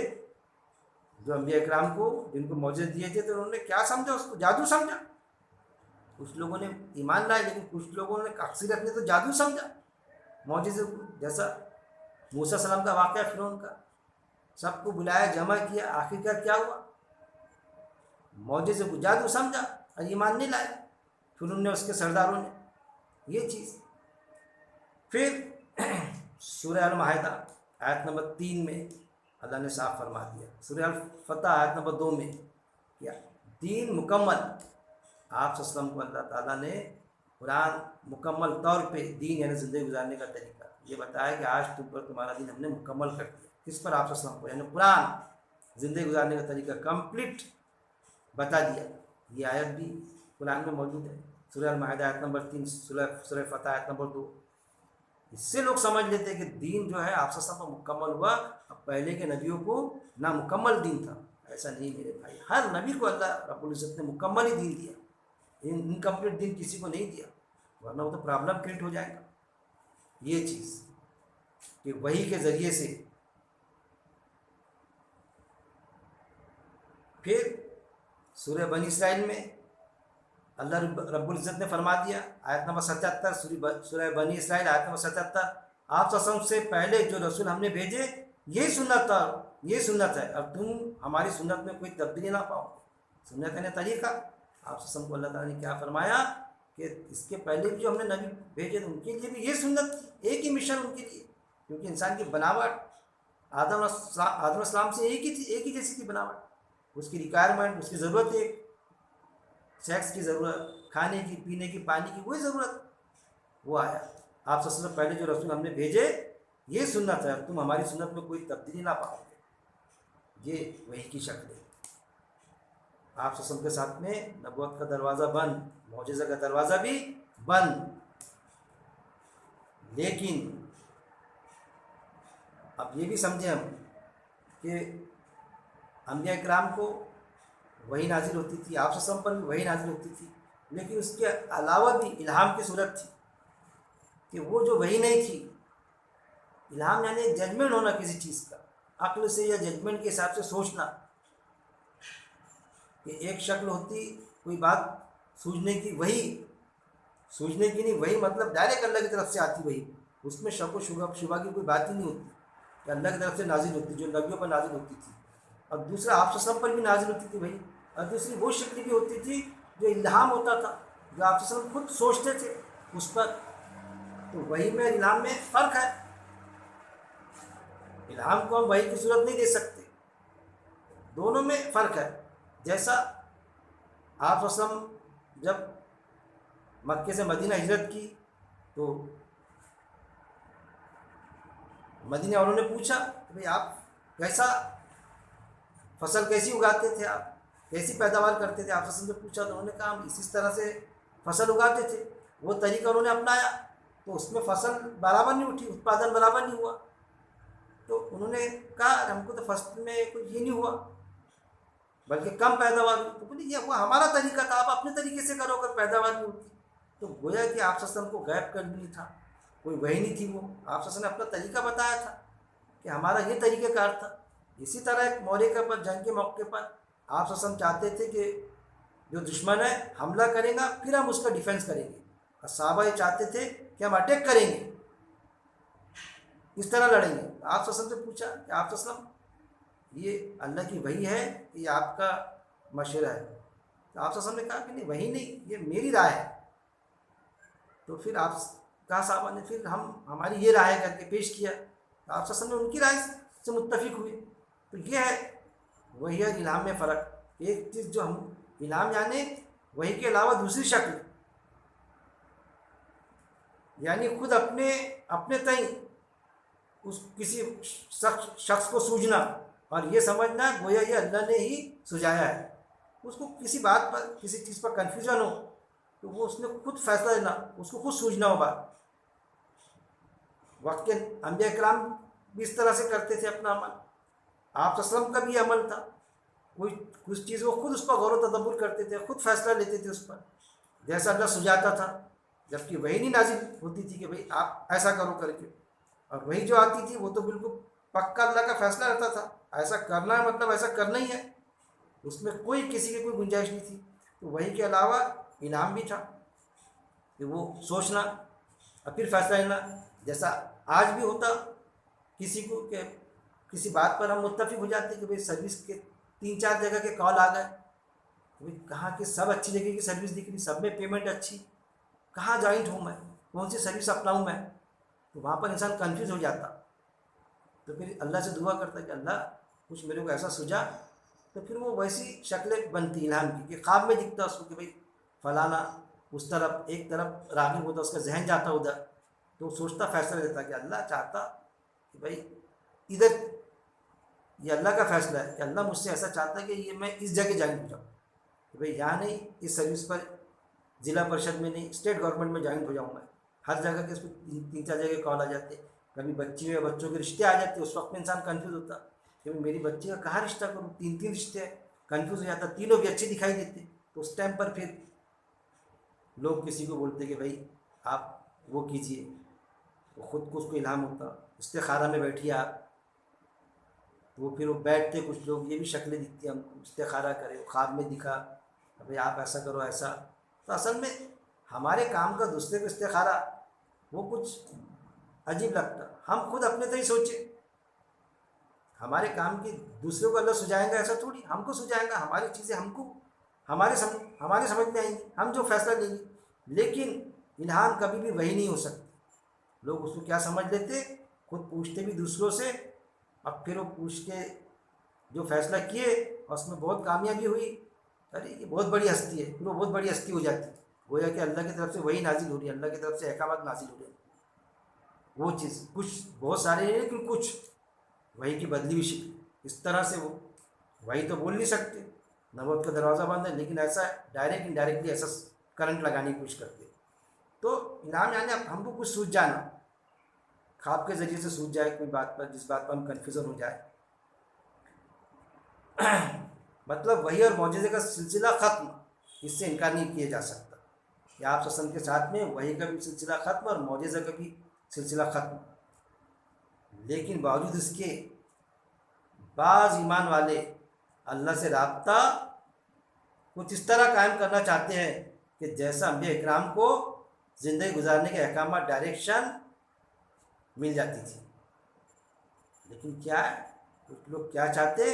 جو انبیاء اکرام کو جن کو معجزے دیے تھے، تو انہوں نے کیا سمجھا؟ اس کو جادو سمجھا۔ کچھ لوگوں نے ایمان لائے لیکن کچھ لوگوں نے اکثریت نے تو جادو سمجھا معجزے کو، جیسا موسیٰ السلام کا واقعہ فرعون کا، سب کو بلایا جمع کیا، آخرکار کیا ہوا؟ معجزے کو جادو سمجھا اور ایمان نہیں لائے پھر انہوں نے اس کے سرداروں نے یہ چیز۔ پھر سورہ المائدہ آیت نمبر 3 میں اللہ نے صاف فرما دیا، سورہ الفتح آیت نمبر 2 میں کیا دین مکمل، آپ صلی اللہ علیہ وسلم کو اللہ تعالیٰ نے قرآن مکمل طور پہ دین یعنی زندگی گزارنے کا طریقہ یہ بتایا کہ آج تم پر تمہارا دین ہم نے مکمل کر دیا۔ کس پر؟ آپ صلی اللہ علیہ وسلم کو، یعنی قرآن زندگی گزارنے کا طریقہ کمپلیٹ بتا دیا۔ یہ آیت بھی قرآن میں موجود ہے، سورہ المائدہ آیت نمبر 3، سورہ فتح آیت نمبر 2۔ اس سے لوگ سمجھ لیتے کہ دین جو ہے آپ صلی اللہ علیہ وسلم کو مکمل ہوا، اب پہلے کے نبیوں کو نامکمل دین تھا۔ ایسا نہیں میرے بھائی، ہر نبی کو اللہ رب العزت نے مکمل ہی دین دیا، انکمپلیٹ دین کسی کو نہیں دیا، ورنہ وہ تو پرابلم کریٹ ہو جائے گا۔ یہ چیز کہ وحی کے ذریعے سے پھر سورہ بنی اسرائیل میں اللہ رب العزت نے فرما دیا آیت نمبر 77، سورہ بنی اسرائیل آیت نمبر 77، آپ صلی اللہ علیہ وسلم سے پہلے جو رسول ہم نے بھیجے یہ سنت تھا، یہ سنت ہے، اب تم ہماری سنت میں کوئی تبدیلی نہ پاؤ۔ سنت یعنی طریقہ۔ آپ صلی اللہ علیہ وسلم کو اللہ تعالیٰ نے کیا فرمایا کہ اس کے پہلے بھی جو ہم نے نبی بھیجے تھے ان کے لیے بھی یہ سنت تھی، ایک ہی مشن ان کے لیے، کیونکہ انسان کی بناوٹ آدم علیہ السلام سے ایک ہی تھی، ایک ہی جیسی تھی بناوٹ، اس کی ریکوائرمنٹ، اس کی ضرورت ایک، سیکس کی ضرورت، کھانے کی، پینے کی، پانی کی، وہی ضرورت وہ آیا۔ آپ صلی اللہ علیہ وسلم پہلے جو رسول ہم نے بھیجے یہ سنت ہے، تم ہماری سنت میں کوئی تبدیلی نہ پاؤ گے، یہ وحی کی شکل ہے۔ آپ صلی اللہ علیہ وسلم کے ساتھ میں نبوت کا دروازہ بند، معجزہ کا دروازہ بھی بند۔ لیکن اب یہ بھی سمجھیں ہم کہ انبیاء کرام کو وحی نازل ہوتی تھی، آپ صلی اللہ علیہ وسلم پر بھی وحی نازل ہوتی تھی، لیکن اس کے علاوہ بھی الہام کی صورت تھی کہ وہ جو وحی نہیں تھی، الہام یعنی ججمنٹ ہونا کسی چیز کا، عقل سے یا ججمنٹ کے حساب سے سوچنا، کہ ایک شکل ہوتی کوئی بات سوچنے کی، وہی سوچنے کی نہیں، وہی مطلب ڈائریکٹ اللہ کی طرف سے آتی وہی، اس میں شک و شبہ کی کوئی بات ہی نہیں ہوتی کہ اللہ کی طرف سے نازل ہوتی، جو نبیوں پر نازل ہوتی تھی، اور دوسرا آپ صلی اللہ علیہ وسلم پر بھی نازل ہوتی تھی وہی، اور دوسری وہ شکل بھی ہوتی تھی جو الہام ہوتا تھا، جو آپ سے خود سوچتے تھے اس پر. تو وہی میں الہام میں فرق ہے. الہام کو ہم وہی کی صورت نہیں دے سکتے، دونوں میں فرق ہے. جیسا آپ وسلم جب مکے سے مدینہ ہجرت کی تو مدینہ والوں نے پوچھا کہ بھئی آپ کیسا فصل کیسی اگاتے تھے، آپ کیسی پیداوار کرتے تھے. آپ وسلم سے پوچھا تو انہوں نے کہا ہم اسی طرح سے فصل اگاتے تھے. وہ طریقہ انہوں نے اپنایا تو اس میں فصل برابر نہیں اٹھی، اتپادن برابر نہیں ہوا. تو انہوں نے کہا ہم کو تو فصل میں کچھ یہ نہیں ہوا بلکہ کم پیداوار ہوئی. تو بولی یہ وہ ہمارا طریقہ تھا، آپ اپنے طریقے سے کرو اگر پیداوار نہیں ہوتی. تو گویا کہ آپ وسلم کو غیب کر بھی تھا، کوئی وہی نہیں تھی. وہ آپ وسلم نے اپنا طریقہ بتایا تھا کہ ہمارا یہ طریقہ کار تھا. اسی طرح ایک موقع پر، جنگ کے موقع پر آپ وسلم چاہتے تھے کہ جو دشمن ہے حملہ کرے گا پھر ہم اس کا ڈیفینس کریں گے، اور صحابہ یہ چاہتے تھے کہ ہم اٹیک کریں گے، اس طرح لڑیں گے. آپ وسلم سے پوچھا کہ آپ وسلم یہ اللہ کی وحی ہے کہ یہ آپ کا مشورہ ہے. تو آپ وسلم نے کہا کہ نہیں وحی نہیں، یہ میری رائے ہے. تو پھر آپ کہا صحابہ نے پھر ہم ہماری یہ رائے کر کے پیش کیا. تو آپ وسلم نے ان کی رائے سے متفق ہوئے. تو یہ ہے وہی ہے الہام میں فرق. ایک چیز جو ہم الہام یعنی وہی کے علاوہ دوسری شکل، یعنی خود اپنے تئیں اس کسی شخص کو سوجنا اور یہ سمجھنا گویا یہ اللہ نے ہی سجایا ہے. اس کو کسی بات پر، کسی چیز پر کنفیوژن ہو تو وہ اس نے خود فیصلہ لینا، اس کو خود سوجنا ہو بات. وقت کے انبیاء کرام بھی اس طرح سے کرتے تھے اپنا عمل. آپ وسلم کا بھی عمل تھا، کوئی کچھ چیز وہ خود اس پر غور و تدبر کرتے تھے، خود فیصلہ لیتے تھے اس پر، جیسا اللہ سجاتا تھا. جبکہ وہی نہیں نازل ہوتی تھی کہ بھئی آپ ایسا کرو کر کے، اور وہی جو آتی تھی وہ تو بالکل پکا اللہ کا فیصلہ رہتا تھا، ایسا کرنا ہے مطلب ایسا کرنا ہی ہے، اس میں کوئی کسی کی کوئی گنجائش نہیں تھی. تو وہی کے علاوہ انعام بھی تھا کہ وہ سوچنا اور پھر فیصلہ لینا. جیسا آج بھی ہوتا کسی کو کہ کسی بات پر ہم متفق ہو جاتے کہ بھئی سروس کے 3-4 جگہ کے کال آ گئے، بھئی کہاں کہ سب اچھی جگہ کی سروس دکھ رہی، سب میں پیمنٹ اچھی، کہاں جوائنٹ ہوں میں، کون سی سروس اپناؤں میں. تو وہاں پر انسان کنفیوز ہو جاتا. تو پھر اللہ سے دعا کرتا کہ اللہ کچھ میرے کو ایسا سجا. تو پھر وہ ویسی شکلیں بنتی الہام کی کہ خواب میں دکھتا اس کو کہ بھئی فلانا اس طرف، ایک طرف راغب ہوتا، اس کا ذہن جاتا ادھر، تو وہ سوچتا فیصلہ لیتا کہ اللہ چاہتا کہ بھئی ادھر، یہ اللہ کا فیصلہ ہے کہ اللہ مجھ سے ایسا چاہتا ہے کہ یہ میں اس جگہ جوائن ہو جاؤں، کہ بھئی یہاں نہیں، اس سروس پر ضلع پریشد میں نہیں، اسٹیٹ گورنمنٹ میں جوائن ہو جاؤں میں. ہر جگہ کے اس کو 3-4 جگہ کال آ جاتے، کبھی بچی یا بچوں کے رشتے آ جاتے. اس وقت میں انسان کنفیوز ہوتا کہ میری بچی کا کہاں رشتہ کروں، 3 رشتے ہیں، کنفیوز ہو جاتا. تینوں بھی اچھے دکھائی دیتے. تو اس ٹائم پر پھر لوگ کسی کو بولتے کہ بھائی آپ وہ کیجئے، وہ خود کو اس کو الہام ہوتا. استخارہ میں بیٹھیے آپ، تو وہ پھر وہ بیٹھتے، کچھ لوگ یہ بھی شکلیں دکھتی ہم کو، استخارہ کرے، خواب میں دکھا بھائی آپ ایسا کرو ایسا. تو اصل میں ہمارے کام کا دوسرے کو استخارہ وہ کچھ عجیب لگتا. ہم خود اپنے تئیں سوچیں، ہمارے کام کی دوسروں کو اللہ سجائیں گا ایسا تھوڑی، ہم کو سجائیں گا. ہماری چیزیں ہم کو ہمارے سمجھ میں آئیں گی، ہم جو فیصلہ لیں گے. لیکن الہام کبھی بھی وہی نہیں ہو سکتی. لوگ اس کو کیا سمجھ لیتے، خود پوچھتے بھی دوسروں سے، اب پھر وہ پوچھ کے جو فیصلہ کیے اور اس میں بہت کامیابی ہوئی، ارے یہ بہت بڑی ہستی ہے، پھر وہ بہت بڑی ہستی ہو جاتی. گویا کہ اللہ کی طرف سے وہی نازل ہو رہی ہے، اللہ کی طرف سے احکامات نازل ہو رہے ہیں. وہ چیز کچھ بہت سارے ہیں لیکن کچھ وہی کی بدلی ہوئی شکل. اس طرح سے وہ وہی تو بول نہیں سکتے، نبوت کا دروازہ بند ہے، لیکن ایسا ڈائریکٹ انڈائریکٹلی ایسا کرنٹ لگانے کی کوشش کرتے. تو انعام یعنی اب ہم کو کچھ سوچ جانا، خواب کے ذریعے سے سوچ جائے کوئی بات پر، جس بات پر ہم کنفیوژن ہو جائے. مطلب وہی اور معجزے کا سلسلہ ختم، اس سے انکار نہیں کیا جا سکتا کہ آپ وسلم کے ساتھ میں وہی کا بھی سلسلہ ختم اور معجزے کا بھی سلسلہ ختم. لیکن باوجود اس کے بعض ایمان والے اللہ سے رابطہ کچھ اس طرح قائم کرنا چاہتے ہیں کہ جیسا انبیاء اکرام کو زندگی گزارنے کے احکامات ڈائریکشن مل جاتی تھی. لیکن کیا ہے، کچھ لوگ کیا چاہتے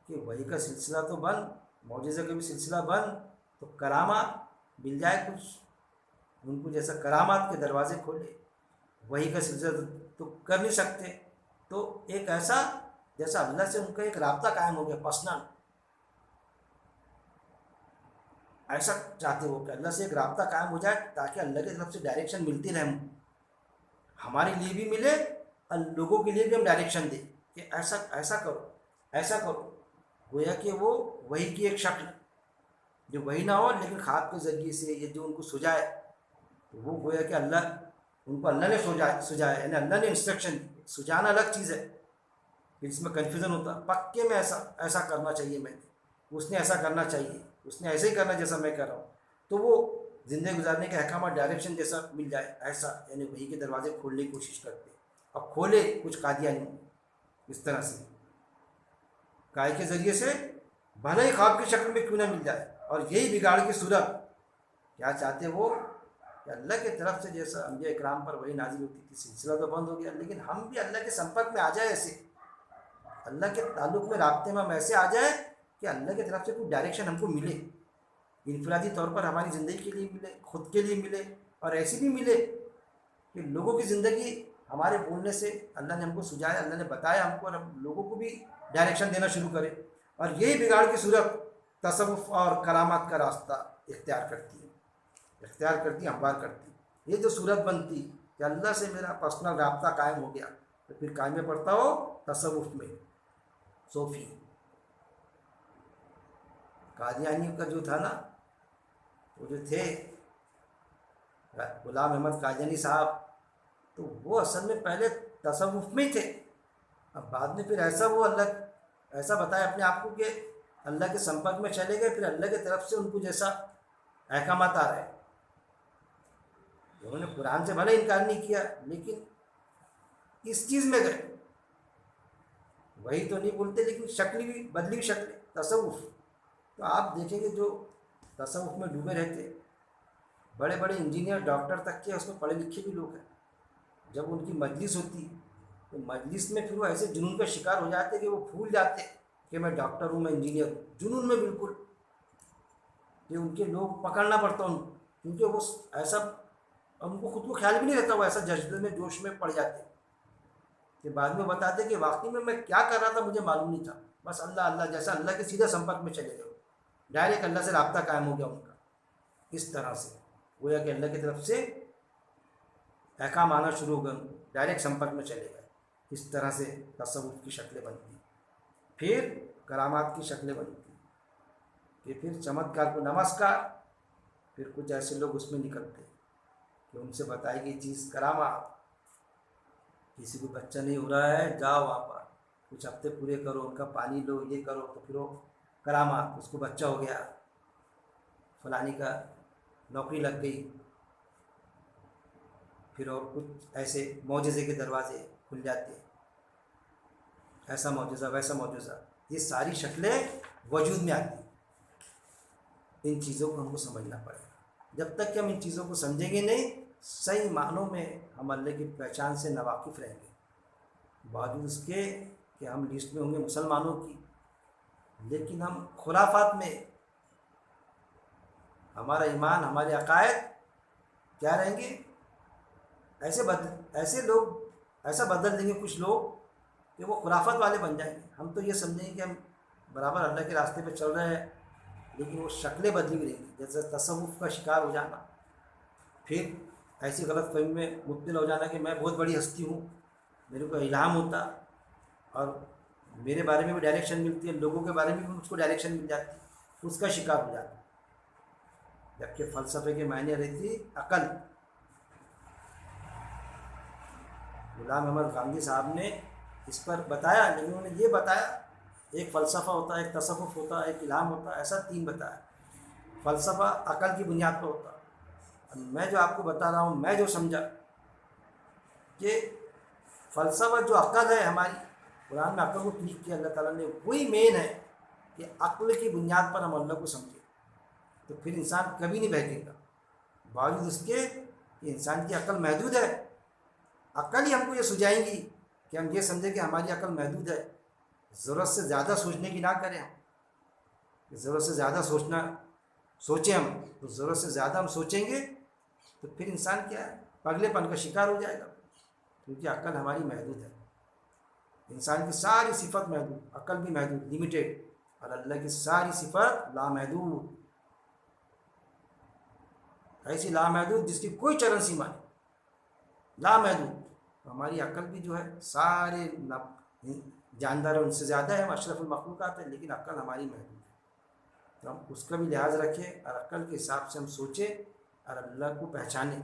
کہ وہی کا سلسلہ تو بند، معجزے کا بھی سلسلہ بند، تو کرامات مل جائے کچھ ان کو، جیسا کرامات کے دروازے کھولے، وہی کا سلسلہ تو کر نہیں سکتے، تو ایک ایسا جیسا اللہ سے ان کا ایک رابطہ قائم ہو گیا پرسنل، ایسا چاہتے ہو کہ اللہ سے ایک رابطہ قائم ہو جائے تاکہ اللہ کی طرف سے ڈائریکشن ملتی رہے، ہمارے لیے بھی ملے اور لوگوں کے لیے بھی ہم ڈائریکشن دیں کہ ایسا ایسا کرو، ایسا کرو، گویا کہ وہ وہی کی ایک شکل جو وہی نہ ہو لیکن خواب کے ذریعے سے یہ جو ان کو سجائے، تو وہ گویا کہ اللہ ان کو اللہ نے سجایا، یعنی اللہ نے انسٹرکشن دی۔ سجانا الگ چیز ہے کہ جس میں کنفیوژن ہوتا، پکے میں ایسا کرنا چاہیے، میں نے اس نے ایسا کرنا چاہیے، اس نے ایسے ہی کرنا جیسا میں کر رہا ہوں، تو وہ زندگی گزارنے کے احکامات ڈائریکشن جیسا مل جائے، ایسا یعنی وہی کے دروازے کھولنے کی کوشش کرتے، اور کھولے کچھ قادیانی اس طرح سے کائے کے ذریعے سے، بھلے ہی خواب کی شکل میں کیوں نہ مل جائے، اور یہی بگاڑ کی صورت کیا چاہتے وہ کہ اللہ کی طرف سے جیسا انبیاء اکرام پر وہی نازل ہوتی تھی، سلسلہ تو بند ہو گیا، لیکن ہم بھی اللہ کے سمپرک میں آ جائے، ایسے اللہ کے تعلق میں رابطے میں ہم ایسے آ جائے کہ اللہ کی طرف سے کوئی ڈائریکشن ہم کو ملے، انفرادی طور پر ہماری زندگی کے لیے ملے، خود کے لیے ملے، اور ایسی بھی ملے کہ لوگوں کی زندگی ہمارے بولنے سے اللہ نے ہم کو سجایا، اللہ نے بتایا ہم کو، اور ہم لوگوں کو بھی ڈائریکشن دینا شروع کرے، اور یہی بگاڑ کی صورت تصوف اور کرامات کا راستہ اختیار کرتی ہموار کرتی۔ یہ جو صورت بنتی کہ اللہ سے میرا پرسنل رابطہ قائم ہو گیا، تو پھر قائم میں پڑتا ہو تصوف میں، صوفی قادیانی کا جو تھا نا، وہ جو تھے غلام احمد قادیانی صاحب، تو وہ اصل میں پہلے تصوف میں ہی تھے، اب بعد میں پھر ایسا وہ اللہ ایسا بتایا اپنے آپ کو کہ اللہ کے سمپرک میں چلے گئے، پھر اللہ کی طرف سے ان کو جیسا احکامات آ رہے، انہوں نے قرآن سے بھلے انکار نہیں کیا لیکن اس چیز میں گئے، وہی تو نہیں بولتے لیکن شکل بھی بدلی ہوئی شکل تصوف۔ تو آپ دیکھیں گے جو تصوف میں ڈوبے رہتے، بڑے بڑے انجینئر ڈاکٹر تک کے اس میں پڑھے لکھے بھی لوگ ہیں، جب ان کی مجلس ہوتی تو مجلس میں پھر وہ ایسے جنون کا شکار ہو جاتے کہ وہ بھول جاتے کہ میں ڈاکٹر ہوں، میں انجینئر ہوں، جنون میں بالکل، کہ ان کے لوگ پکڑنا پڑتا ان کو، کیونکہ وہ ایسا ان کو خود کو خیال بھی نہیں رہتا، وہ ایسا جذبے میں جوش میں پڑ جاتے کہ بعد میں بتاتے کہ واقعی میں کیا کر رہا تھا مجھے معلوم نہیں تھا، بس اللہ اللہ جیسا اللہ کے سیدھا سمپرک میں چلے گئے، ڈائریکٹ اللہ سے رابطہ قائم ہو گیا ان کا، اس طرح سے گویا کہ اللہ کی طرف سے احکام آنا شروع ہو گئے، ڈائریکٹ سمپرک میں چلے گئے، اس طرح سے تصوف کی شکلیں بنتی، پھر کرامات کی شکلیں بنتی، کہ پھر چمتکار کو نمسکار، پھر کچھ ایسے لوگ اس میں نکلتے کہ ان سے بتائی گئی چیز کرامات، کسی کو بچہ نہیں ہو رہا ہے جاؤ وہاں پر کچھ ہفتے پورے کرو، ان کا پانی لو، یہ کرو، تو پھر وہ کرامات، اس کو بچہ ہو گیا، فلانی کا نوکری لگ گئی، پھر اور کچھ ایسے معجزے کے دروازے کھل جاتے، ایسا معجزہ ویسا معجزہ، یہ ساری شکلیں وجود میں آتی، ان چیزوں کو ہم کو سمجھنا پڑے گا، جب تک کہ ہم ان چیزوں کو سمجھیں گے نہیں، صحیح معنوں میں ہم اللہ کی پہچان سے ناواقف رہیں گے، باوجود اس کے کہ ہم لسٹ میں ہوں گے مسلمانوں کی، لیکن ہم خرافات میں ہمارا ایمان، ہمارے عقائد کیا رہیں گے، ایسے لوگ ایسا بدل دیں گے کچھ لوگ کہ وہ خرافت والے بن جائیں گے، ہم تو یہ سمجھیں گے کہ ہم برابر اللہ کے راستے پہ چل رہے ہیں، لیکن وہ شکلیں بدلی ہوئی رہیں گی، جیسے تصوف کا شکار ہو جانا، پھر ایسی غلط فہمی میں مبتلا ہو جانا کہ میں بہت بڑی ہستی ہوں، میرے کو الہام ہوتا اور میرے بارے میں بھی ڈائریکشن ملتی ہے، لوگوں کے بارے میں بھی مجھ کو ڈائریکشن مل جاتی، اس کا شکار ہو جاتا، جبکہ فلسفے کے معنی رہتی عقل۔ غلام احمد گاندھی صاحب نے اس پر بتایا، لیکن انہوں نے یہ بتایا ایک فلسفہ ہوتا ہے، ایک تصوف ہوتا ہے، ایک الہام ہوتا ہے، ایسا تین بتایا، فلسفہ عقل کی بنیاد پر ہوتا، میں جو آپ کو بتا رہا ہوں، میں جو سمجھا کہ فلسفہ جو عقل ہے ہماری، قرآن میں عقل کو ٹھیک کیا اللہ تعالیٰ نے، وہی مین ہے کہ عقل کی بنیاد پر ہم اللہ کو سمجھیں، تو پھر انسان کبھی نہیں بہکے گا، باوجود اس کے کہ انسان کی عقل محدود ہے، عقل ہی ہم کو یہ سجائیں گی کہ ہم یہ سمجھیں کہ ہماری عقل محدود ہے، ضرورت سے زیادہ سوچنے کی نہ کریں ہم، کہ ضرورت سے زیادہ سوچیں ہم، تو ضرورت سے زیادہ ہم سوچیں گے تو پھر انسان کیا ہے، پگلے پن کا شکار ہو جائے گا، کیونکہ عقل ہماری محدود ہے. انسان کی ساری صفت محدود، عقل بھی محدود، لمیٹیڈ، اور اللہ کی ساری صفت لامحدود، ایسی لامحدود جس کی کوئی چرن سیما نہیں، لامحدود. ہماری عقل بھی جو ہے سارے جاندار ان سے زیادہ ہے، اشرف المخلوقات ہے، لیکن عقل ہماری محدود ہے. تو ہم اس کا بھی لحاظ رکھیں اور عقل کے حساب سے ہم سوچیں اور اللہ کو پہچانیں.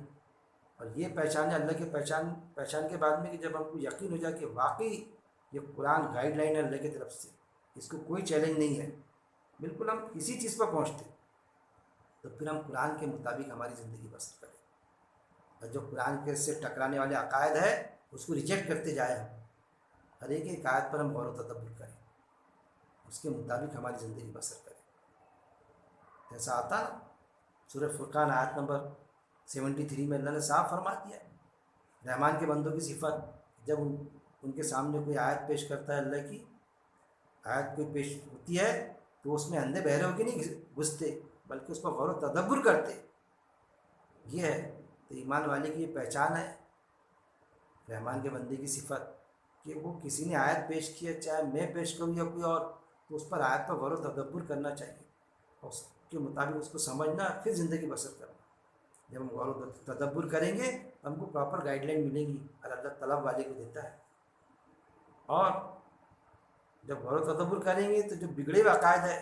اور یہ پہچانے اللہ کے پہچان کے بعد میں کہ جب ہم کو یقین ہو جائے کہ واقعی یہ قرآن گائیڈ لائن ہے اللہ کی طرف سے، اس کو کوئی چیلنج نہیں ہے، بالکل ہم اسی چیز پر پہنچتے، تو پھر ہم قرآن کے مطابق ہماری زندگی بسر کریں. اور جو قرآن کے سے ٹکرانے والے عقائد ہے اس کو ریجیکٹ کرتے جائیں، ہم ہر ایک آیت پر ہم غور و تدبر کریں، اس کے مطابق ہماری زندگی بسر کریں. ایسا آتا نا سورہ فرقان آیت نمبر 73 میں اللہ نے صاف فرما دیا ہے رحمان کے بندوں کی صفت. جب ان کے سامنے کوئی آیت پیش کرتا ہے، اللہ کی آیت کوئی پیش ہوتی ہے تو اس میں اندھے بہرے ہو کے نہیں گھستے، بلکہ اس پر غور و تدبر کرتے. یہ ہے تو ایمان والے کی یہ پہچان ہے رحمان کے بندے کی صفت، کہ وہ کسی نے آیت پیش کی ہے، چاہے میں پیش کروں یا کوئی اور، تو اس پر آیت پر غور و تدبر کرنا چاہیے اور اس کے مطابق اس کو سمجھنا، پھر زندگی بسر کرنا. جب ہم غور و تدبر کریں گے ہم کو پراپر گائیڈ لائن ملے گی، اور اللہ طلب والے کو دیتا ہے. اور جب غور و تدبر کریں گے تو جو بگڑے ہوئے عقائد ہے،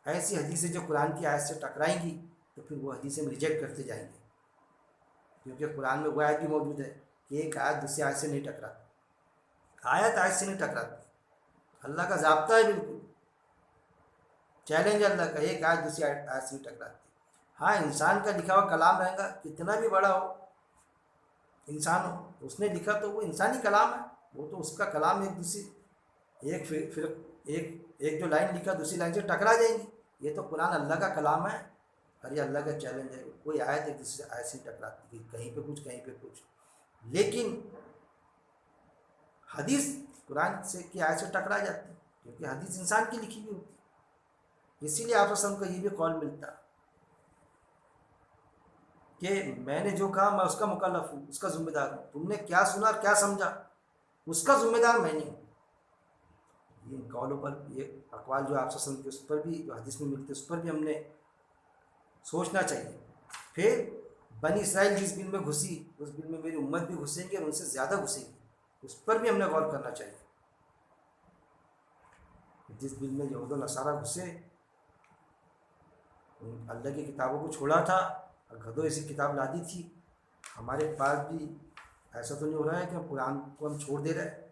ایسی حدیثیں جو قرآن کی آیت سے ٹکرائیں گی تو پھر وہ حدیثیں ہم ریجیکٹ کرتے جائیں گے، کیونکہ قرآن میں وہ آیت بھی موجود ہے کہ ایک آیت دوسری آیت سے نہیں ٹکراتی، آیت سے نہیں ٹکراتی. اللہ کا ضابطہ ہے، بالکل چیلنج اللہ کا، ایک آیت دوسری آیت سے نہیں ٹکراتی. ہاں انسان کا لکھا ہوا کلام رہے گا، کتنا بھی بڑا ہو انسان ہو، اس نے لکھا تو وہ انسانی کلام ہے، وہ تو اس کا کلام ایک دوسری ایک جو لائن لکھا دوسری لائن سے ٹکرا جائیں گی. یہ تو قرآن اللہ کا کلام ہے اور یہ اللہ کا چیلنج ہے، کوئی آیت ایک دوسری آیت سے ٹکراتی، کہیں پہ کچھ کہیں پہ کچھ. لیکن حدیث قرآن سے کی آیت سے ٹکرا جاتی ہے، کیونکہ حدیث انسان کی لکھی ہوئی ہوتی ہے. اسی لیے آپ کو یہ بھی قول ملتا کہ میں نے جو کہا میں اس کا مکلف ہوں، اس کا ذمہ دار ہوں، تم نے کیا سنا اور کیا سمجھا اس کا ذمہ دار میں نہیں ہوں. ان قولوں پر، یہ اقوال جو آپ سے کے اس پر بھی، جو حدیث میں ملتے اس پر بھی ہم نے سوچنا چاہیے. پھر بنی اسرائیل جس بل میں گھسی اس بل میں میری امت بھی گھسیں گی اور ان سے زیادہ گھسیں گی، اس پر بھی ہم نے غور کرنا چاہیے. جس بل میں یہود و نصارہ گھسے، اللہ کی کتابوں کو چھوڑا تھا اور گدھوں ایسی کتاب لا دی تھی. ہمارے پاس بھی ایسا تو نہیں ہو رہا ہے کہ ہم قرآن کو ہم چھوڑ دے رہے،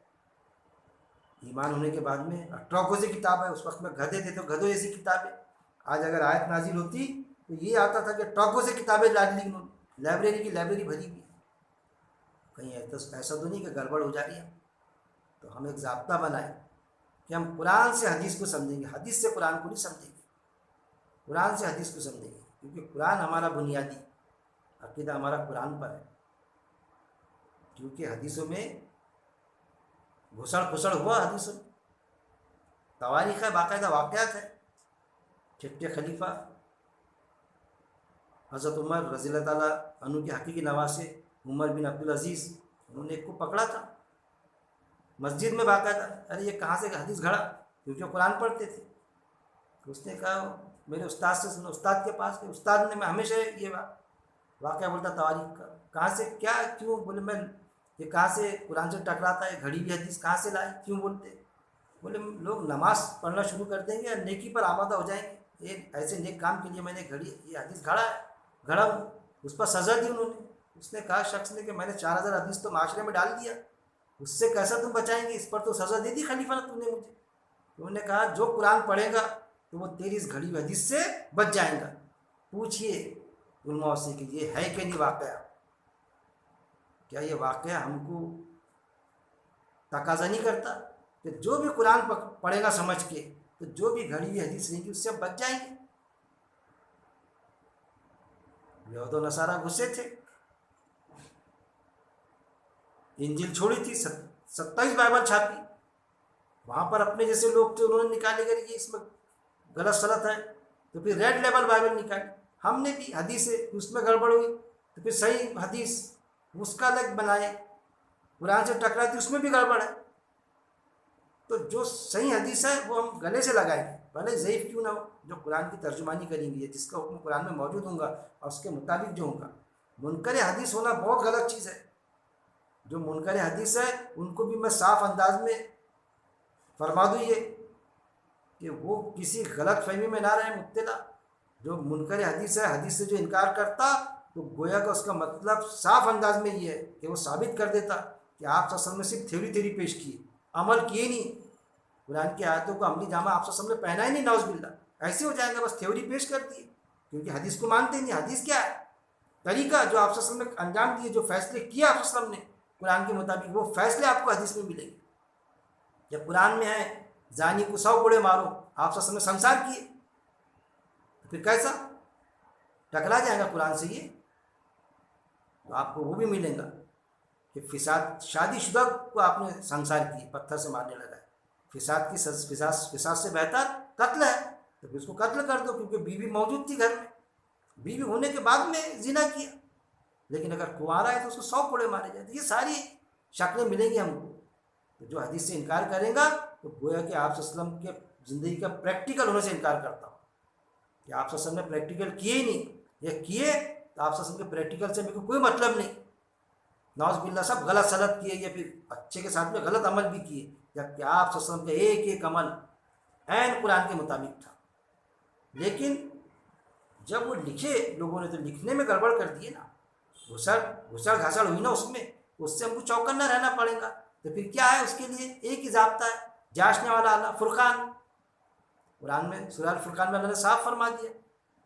ایمان ہونے کے بعد میں ٹراکو سے کتاب ہے، اس وقت میں گدھے تھے تو گدھوں ایسی کتابیں. آج اگر آیت نازل ہوتی تو یہ آتا تھا کہ ٹراکو سے کتابیں لا لی انہوں نے، لائبریری کی لائبریری بھری ہوئی. کہیں ایسا تو نہیں کہ گڑبڑ ہو جا رہی ہے. تو ہم ایک ضابطہ بنائیں کہ ہم قرآن سے حدیث کو سمجھیں گے، حدیث سے قرآن کو نہیں سمجھیں گے، قرآن سے حدیث کو سمجھیں گے، کیونکہ قرآن ہمارا بنیادی عقیدہ ہمارا قرآن پر ہے. کیونکہ حدیثوں میں گھسڑ پھسڑ ہوا، حدیثوں میں تواریخ ہے، باقاعدہ واقعات ہے. چھٹے خلیفہ حضرت عمر رضی اللہ تعالیٰ عنہ کے حقیقی نواسے عمر بن عبدالعزیز، انہوں نے ایک کو پکڑا تھا مسجد میں باقاعدہ، ارے یہ کہاں سے حدیث گھڑا، کیونکہ قرآن پڑھتے تھے. اس نے کہا میرے استاد سے سنا، استاد کے پاس گئے، استاد نے، میں ہمیشہ یہ واقعہ بولتا تواریخ کا، کہاں سے کیا کیوں، بولے میں یہ کہاں سے قرآن سے ٹکراتا ہے، گھڑی ہوئی حدیث کہاں سے لائے، کیوں بولتے. بولے لوگ نماز پڑھنا شروع کر دیں گے اور نیکی پر آمادہ ہو جائیں گے، یہ ایسے نیک کام کے لیے میں نے یہ حدیث گھڑا ہوں. اس پر سزا دی انہوں نے. اس نے کہا شخص نے کہ میں نے 4000 حدیث تو معاشرے میں ڈال دیا، اس سے کیسا تم بچائیں گے، اس پر تو سزا دے دی خلیفہ نے تم نے مجھے. انہوں نے کہا جو قرآن پڑھے گا تو وہ تیری اس گھڑی ہوئی حدیث سے بچ جائیں گا. پوچھئے علماء سے کہ یہ ہے کہ نہیں واقعہ، کیا یہ واقعہ ہم کو تقاضا نہیں کرتا کہ جو بھی قرآن پڑھے گا سمجھ کے تو جو بھی گھڑی ہوئی حدیث رہیں گی اس سے ہم بچ جائیں گے. یہود و نصارہ غصے تھے، انجیل چھوڑی تھی، 27 بائبل چھاپی، وہاں پر اپنے جیسے لوگ تھے انہوں نے نکالے گئے، یہ اس میں غلط سلط ہے تو پھر ریڈ لیبل بائبل نکال. ہم نے بھی حدیث اس میں گڑبڑ ہوئی تو پھر صحیح حدیث اس کا الگ بنائے. قرآن سے ٹکراتی اس میں بھی گڑبڑ ہے. تو جو صحیح حدیث ہے وہ ہم گلے سے لگائیں گے بھلے ضعیف کیوں نہ ہو, جو قرآن کی ترجمانی کریں گی, جس کا حکم قرآن میں موجود ہوں گا اور اس کے مطابق جو ہوں گا. منکر حدیث ہونا بہت غلط چیز ہے. جو منکر حدیث ہے ان کو بھی میں صاف انداز میں فرما دوں یہ کہ وہ کسی غلط فہمی میں نہ رہے مبتلا. جو منکر حدیث ہے, حدیث سے جو انکار کرتا, تو گویا کہ اس کا مطلب صاف انداز میں یہ ہے کہ وہ ثابت کر دیتا کہ آپ صلی اللہ علیہ وسلم نے صرف تھیوری پیش کی, عمل کیے نہیں. قرآن کی آیتوں کو عملی جامہ آپ صلی اللہ علیہ وسلم نے پہنا ہی نہیں, نعوذ باللہ. ایسے ہو جائیں گے, بس تھیوری پیش کر دی کیونکہ حدیث کو مانتے نہیں. حدیث کیا ہے؟ طریقہ جو آپ صلی اللہ علیہ وسلم نے انجام دیے, جو فیصلے کیے آپ صلی اللہ علیہ وسلم نے قرآن کے مطابق, وہ فیصلے آپ کو حدیث میں ملیں گے. جب قرآن میں ہے زانی کو 100 کوڑے مارو, آپ صلی اللہ علیہ وسلم نے سنسار کیے, تو پھر کیسا ٹکرا جائے گا قرآن سے یہ؟ تو آپ کو وہ بھی ملے گا کہ فساد, شادی شدہ کو آپ نے سنسار کی, پتھر سے مارنے لگا ہے. فساد سے بہتر قتل ہے, تو پھر اس کو قتل کر دو کیونکہ بیوی موجود تھی گھر میں, بیوی ہونے کے بعد میں زنا کیا. لیکن اگر کنوارا ہے تو اس کو 100 کوڑے مارے جاتے. یہ ساری شکلیں ملیں گی ہم کو. تو جو حدیث سے انکار کرے گا تو گویا کہ آپ صلی اللہ علیہ وسلم کے زندگی کا پریکٹیکل ہونے سے انکار کرتا ہوں کہ آپ صلی اللہ علیہ وسلم نے پریکٹیکل کیے ہی نہیں, یہ کیے تو آپ صلی اللہ علیہ وسلم کے پریکٹیکل سے بھی کوئی مطلب نہیں. نعوذ باللہ سب غلط سلط کیے یا پھر اچھے کے ساتھ میں غلط عمل بھی کیے, جبکہ آپ صلی اللہ علیہ وسلم کا ایک ایک عمل عین قرآن کے مطابق تھا. لیکن جب وہ لکھے لوگوں نے تو لکھنے میں گڑبڑ کر دیے نا, گھسڑ گھسڑ ہوئی نا اس میں, اس سے ہم کو چوکنا رہنا پڑے گا. تو پھر کیا ہے اس کے لیے ایک ہی ضابطہ ہے, جانچنے والا اللہ فرقان. قرآن میں سورہ الفرقان میں اللہ نے صاف فرما دیا,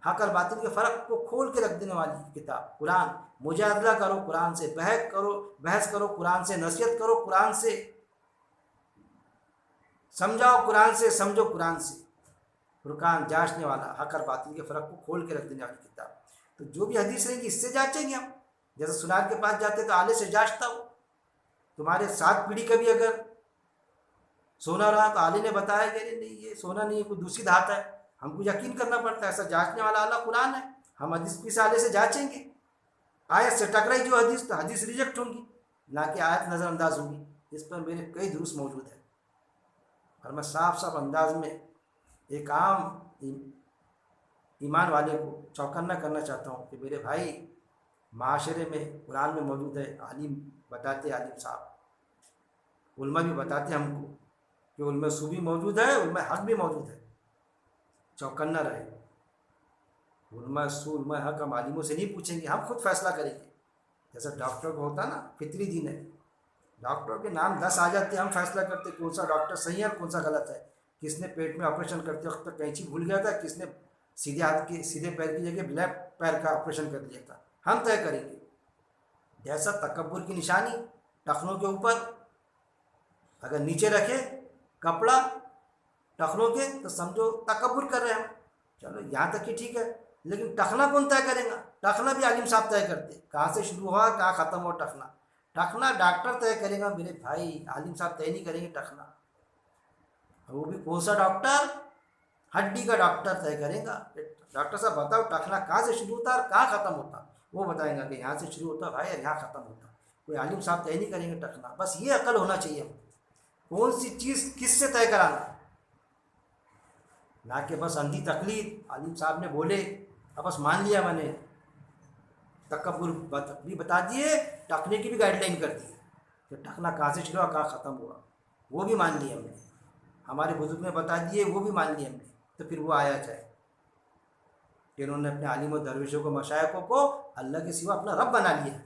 حق اور باطل کے فرق کو کھول کے رکھ دینے والی کتاب قرآن. مجادلہ کرو قرآن سے, بحث کرو قرآن سے, نصیحت کرو قرآن سے, سمجھاؤ قرآن سے, سمجھو قرآن سے. فرقان جانچنے والا, حق اور باطل کے فرق کو کھول کے رکھ دینے والی کتاب. تو جو بھی حدیث رہے گی اس سے جانچیں گے ہم. جیسے سنار کے پاس جاتے تو آلے سے جانچتا ہو. تمہارے 7 پیڑھی کا بھی اگر سونا رہا تو آلے نے بتایا کہ نہیں یہ سونا نہیں ہے, کوئی دوسری دھات ہے, ہم کو یقین کرنا پڑتا ہے. ایسا جانچنے والا اللہ قرآن ہے. ہم حدیث کس آلے سے جانچیں گے؟ آیت سے ٹکرائی جو حدیث تو حدیث ریجیکٹ ہوں گی, نہ کہ آیت نظر انداز ہوگی. اس پر میرے کئی دروس موجود ہیں اور میں صاف انداز میں ایک عام ایمان والے کو چوکنا کرنا چاہتا ہوں کہ میرے بھائی, معاشرے میں قرآن میں موجود ہے, عالم بتاتے, عالم صاحب علماء بھی بتاتے ہم کو کہ علماء سو بھی موجود ہے, علماء حق بھی موجود ہے. چوکنا رہے. علماء سو علماء حق ہم عالموں سے نہیں پوچھیں گے, ہم خود فیصلہ کریں گے. جیسا ڈاکٹر کو ہوتا نا فطری دین ہے, ڈاکٹر کے نام 10 آ جاتے ہیں, ہم فیصلہ کرتے کون سا ڈاکٹر صحیح ہے اور کون سا غلط ہے. کس نے پیٹ میں آپریشن کرتے وقت کینچی بھول گیا تھا, کس نے سیدھے ہاتھ کے سیدھے پیر کی جگہ لیفٹ پیر کا آپریشن کر لیا تھا. ہم طے کریں گے. جیسا تکبر کی نشانی ٹخنوں کے اوپر اگر نیچے رکھے کپڑا ٹخنوں کے تو سمجھو تکبر کر رہے ہیں. چلو یہاں تک کہ ٹھیک ہے, لیکن ٹخنا کون طے کرے گا؟ ٹخنا بھی عالم صاحب طے کرتے, کہاں سے شروع ہوا کہاں ختم ہوا ٹخنا. ٹخنا ڈاکٹر طے کرے گا میرے بھائی, عالم صاحب طے نہیں کریں گے ٹخنا. وہ بھی کون سا ڈاکٹر؟ ہڈی کا ڈاکٹر طے کرے گا. ڈاکٹر صاحب بتاؤ ٹخنا کہاں سے شروع ہوتا اور کہاں ختم ہوتا؟ وہ بتائیں گا کہ یہاں سے شروع ہوتا بھائی اور یہاں ختم ہوتا. کوئی عالم صاحب طے نہیں کریں گے ٹخنا. بس یہ عقل ہونا چاہیے ہم, کون سی چیز کس سے طے کرانا, نہ کہ بس اندھی تقلید. عالم صاحب نے بولے اب بس مان لیا میں نے, تکبر بھی بتا دیے, ٹخنے کی بھی گائیڈ لائن کر دی کہ ٹخنا کہاں سے شروع ہوا کہاں ختم ہوا, وہ بھی مان لیا ہم نے. ہمارے بزرگ نے بتا دیے وہ بھی مان لیا ہم نے. تو پھر وہ آیا جائے کہ انہوں نے اپنے عالم و درویشوں کو, مشائخوں کو اللہ کے سوا اپنا رب بنا لیا.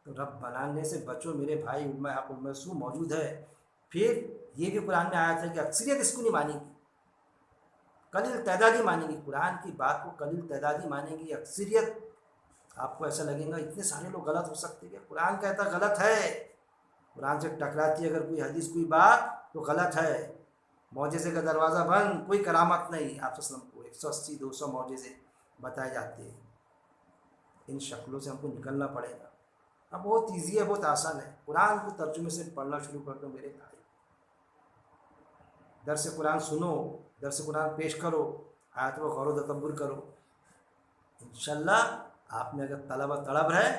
تو رب بنانے سے بچو میرے بھائی. علماء حق علماء سو موجود ہے. پھر یہ بھی قرآن میں آیا تھا کہ اکثریت اس کو نہیں مانیں گی, قلیل تعدادی مانیں گی. قرآن کی بات کو قلیل تعدادی مانیں گی, اکثریت. آپ کو ایسا لگے گا اتنے سارے لوگ غلط ہو سکتے ہیں. قرآن کہتا غلط ہے. قرآن سے ٹکراتی ہے اگر کوئی حدیث کوئی بات تو غلط ہے. معجزے کا دروازہ بند, کوئی کرامت نہیں. آپ وسلم کو 180-200 معجزے بتائے جاتے ہیں. ان شکلوں سے ہم کو نکلنا پڑے گا. اب بہت ایزی ہے, بہت آسان ہے. قرآن کو ترجمے سے پڑھنا شروع کر دو میرے بھائی. درس قرآن سنو, درس قرآن پیش کرو, آیت پر غور و تدبر کرو. انشاءاللہ آپ میں اگر طلب و طلب ہے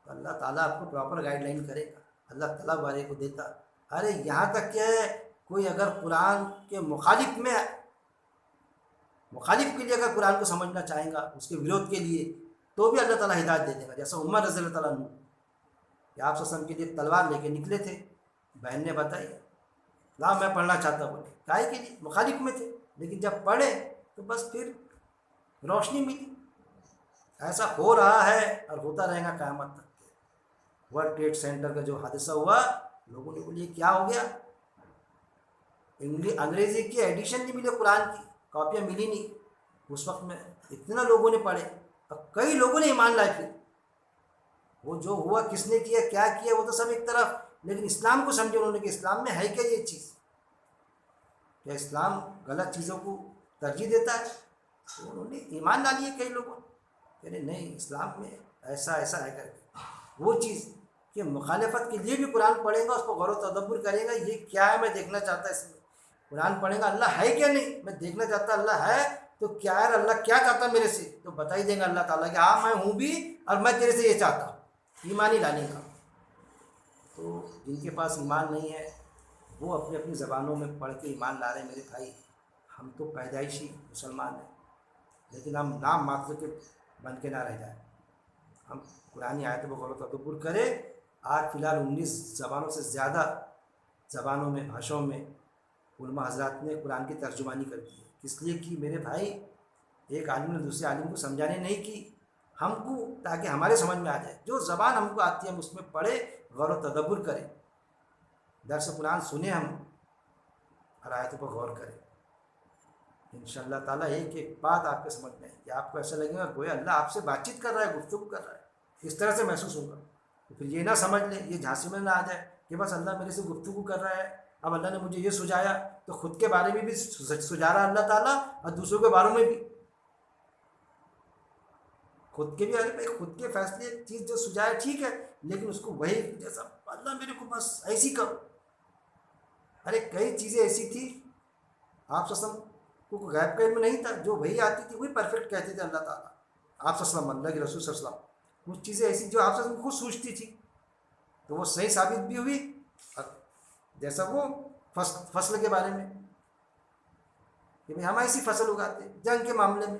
تو اللہ تعالیٰ آپ کو پراپر گائیڈ لائن کرے گا. اللہ طلب والے کو دیتا. ارے یہاں تک کہ کوئی اگر قرآن کے مخالف کے لیے اگر قرآن کو سمجھنا چاہیں گا اس کے ورودھ کے لیے تو بھی اللہ تعالیٰ ہدایت دے دے گا. جیسا عمر رضی اللہ تعالیٰ عنہ کہ آپ صلی اللہ علیہ وسلم کے لیے تلوار لے کے نکلے تھے. بہن نے بتائی لا میں پڑھنا چاہتا ہوں. بولے کائے کے لیے؟ مخالف میں تھے، لیکن جب پڑھے تو بس پھر روشنی ملی. ایسا ہو رہا ہے اور ہوتا رہے گا قیامت تک. ورلڈ ٹریڈ سینٹر کا جو حادثہ ہوا، لوگوں نے بولے کیا ہو گیا؟ انگریزی کی ایڈیشن نہیں ملی، قرآن کی کاپیاں ملی نہیں. اس وقت میں اتنا لوگوں نے پڑھے اور کئی لوگوں نے ایمان لائے. پھر وہ جو ہوا کس نے کیا، کیا کیا، وہ تو سب ایک طرف، لیکن اسلام کو سمجھے انہوں نے کہ اسلام میں ہے کیا یہ چیز. کیا اسلام غلط چیزوں کو ترجیح دیتا ہے؟ تو انہوں نے ایمان لا لیے کئی لوگوں. کہہ رہے نہیں اسلام میں ایسا ایسا ہے کر کے وہ چیز کہ مخالفت کے لیے بھی قرآن پڑھے گا، اس کو غور و تدبر کرے گا. یہ کیا ہے میں دیکھنا چاہتا اس میں. قرآن پڑھے گا اللہ ہے کیا نہیں میں دیکھنا چاہتا. اللہ ہے تو کیا ہے، اللہ کیا چاہتا میرے سے تو بتا ہی دیں گا اللہ تعالیٰ کہ ہاں میں ہوں بھی اور میں تیرے سے یہ چاہتا ہوں. ایمان ہی لانے کا. تو جن کے پاس ایمان نہیں ہے وہ اپنی اپنی زبانوں میں پڑھ کے ایمان لا رہے ہیں. میرے بھائی ہم تو پیدائشی مسلمان ہیں، لیکن ہم نام ماتر کے بن کے نہ رہ جائیں. ہم قرآن آیت پر غور و تدبر کریں. آج فی الحال 19 زبانوں سے زیادہ زبانوں میں بھاشاؤں میں علماء حضرات نے قرآن کی ترجمانی کر دی ہے. اس لیے کہ میرے بھائی ایک عالم نے دوسرے عالم کو سمجھانے نہیں کی، ہم کو تاکہ ہمارے سمجھ میں آ جائے. جو زبان ہم کو آتی ہے ہم اس میں پڑھے، غور و تدبر کریں، درس قرآن سنیں ہم اور آیتوں پر غور کریں. انشاءاللہ تعالیٰ ایک ایک بات آپ کے سمجھ میں آئے گی. آپ کو ایسا لگے گا گویا اللہ آپ سے بات چیت کر رہا ہے، گفتگو کر رہا ہے. اس طرح سے محسوس ہوگا. تو پھر یہ نہ سمجھ لیں، یہ جھانسی میں نہ آ جائے کہ بس اللہ میرے سے گفتگو کر رہا ہے، اب اللہ نے مجھے یہ سجایا تو خود کے بارے میں بھی سجا رہا اللہ تعالیٰ اور دوسروں کے باروں میں بھی. خود کے بھی خود کے فیصلے چیز جو سجائے ٹھیک ہے، لیکن اس کو وہی جیسا اللہ میرے کو بس ایسی کرو. ارے کئی چیزیں ایسی تھی آپ صلی اللہ علیہ وسلم کو غیب کا علم نہیں تھا، جو وہی آتی تھی وہی پرفیکٹ کہتے تھے اللہ تعالیٰ. آپ صلی اللہ علیہ وسلم اللہ کے رسول صلی اللہ علیہ وسلم کچھ چیزیں ایسی جو آپ صلی اللہ علیہ وسلم خود سوچتی تھی تو وہ صحیح ثابت بھی ہوئی. جیسا وہ فصل کے بارے میں کہ بھائی ہم ایسی فصل اگاتے ہیں. جنگ کے معاملے میں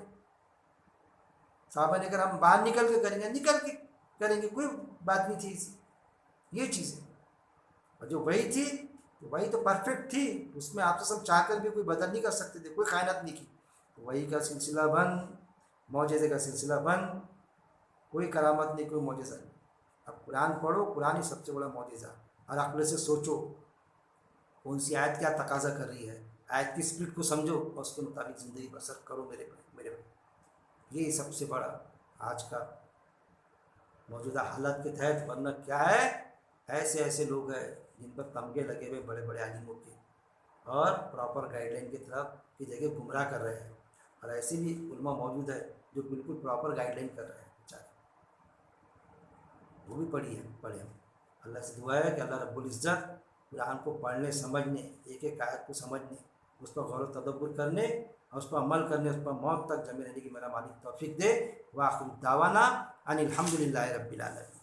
صحابہ نے اگر ہم باہر نکل کے کریں گے نکل کے کریں گے، کوئی بات نہیں تھی ایسی. یہ چیزیں اور جو وہی تھی وہی تو پرفیکٹ تھی، اس میں آپ سب چاہ کر بھی کوئی بدل نہیں کر سکتے تھے، کوئی خیانت نہیں کی. وہی کا سلسلہ بند، معجزے کا سلسلہ بند، کوئی کرامت نہیں، کوئی معجزہ نہیں. اب قرآن پڑھو، قرآن ہی سب سے بڑا معجزہ. اور عقل سے سوچو کون سی آیت کیا تقاضا کر رہی ہے، آیت کی اسپرٹ کو سمجھو اور اس کے مطابق زندگی بسر کرو. میرے بھائی یہی سب سے بڑا آج کا موجودہ حالت کے تحت. ورنہ کیا ہے، ایسے ایسے لوگ ہیں جن پر تمغے لگے ہوئے بڑے بڑے عالموں کے اور پراپر گائیڈ لائن کی طرف کی جگہ گمراہ کر رہے ہیں. اور ایسے بھی علماء موجود ہے جو بالکل پراپر گائیڈ لائن کر رہے ہیں بیچارے. وہ بھی پڑھے ہم. اللہ سے دعا ہے کہ اللہ رب العزت قرآن کو پڑھنے، سمجھنے، ایک ایک آیت کو سمجھنے، اس پر غور و تدبر کرنے اور اس پر عمل کرنے، اس پر موت تک جمع رہنے کی میرا مالک توفیق دے. وآخر دعوانا ان الحمد للہ رب العالمین.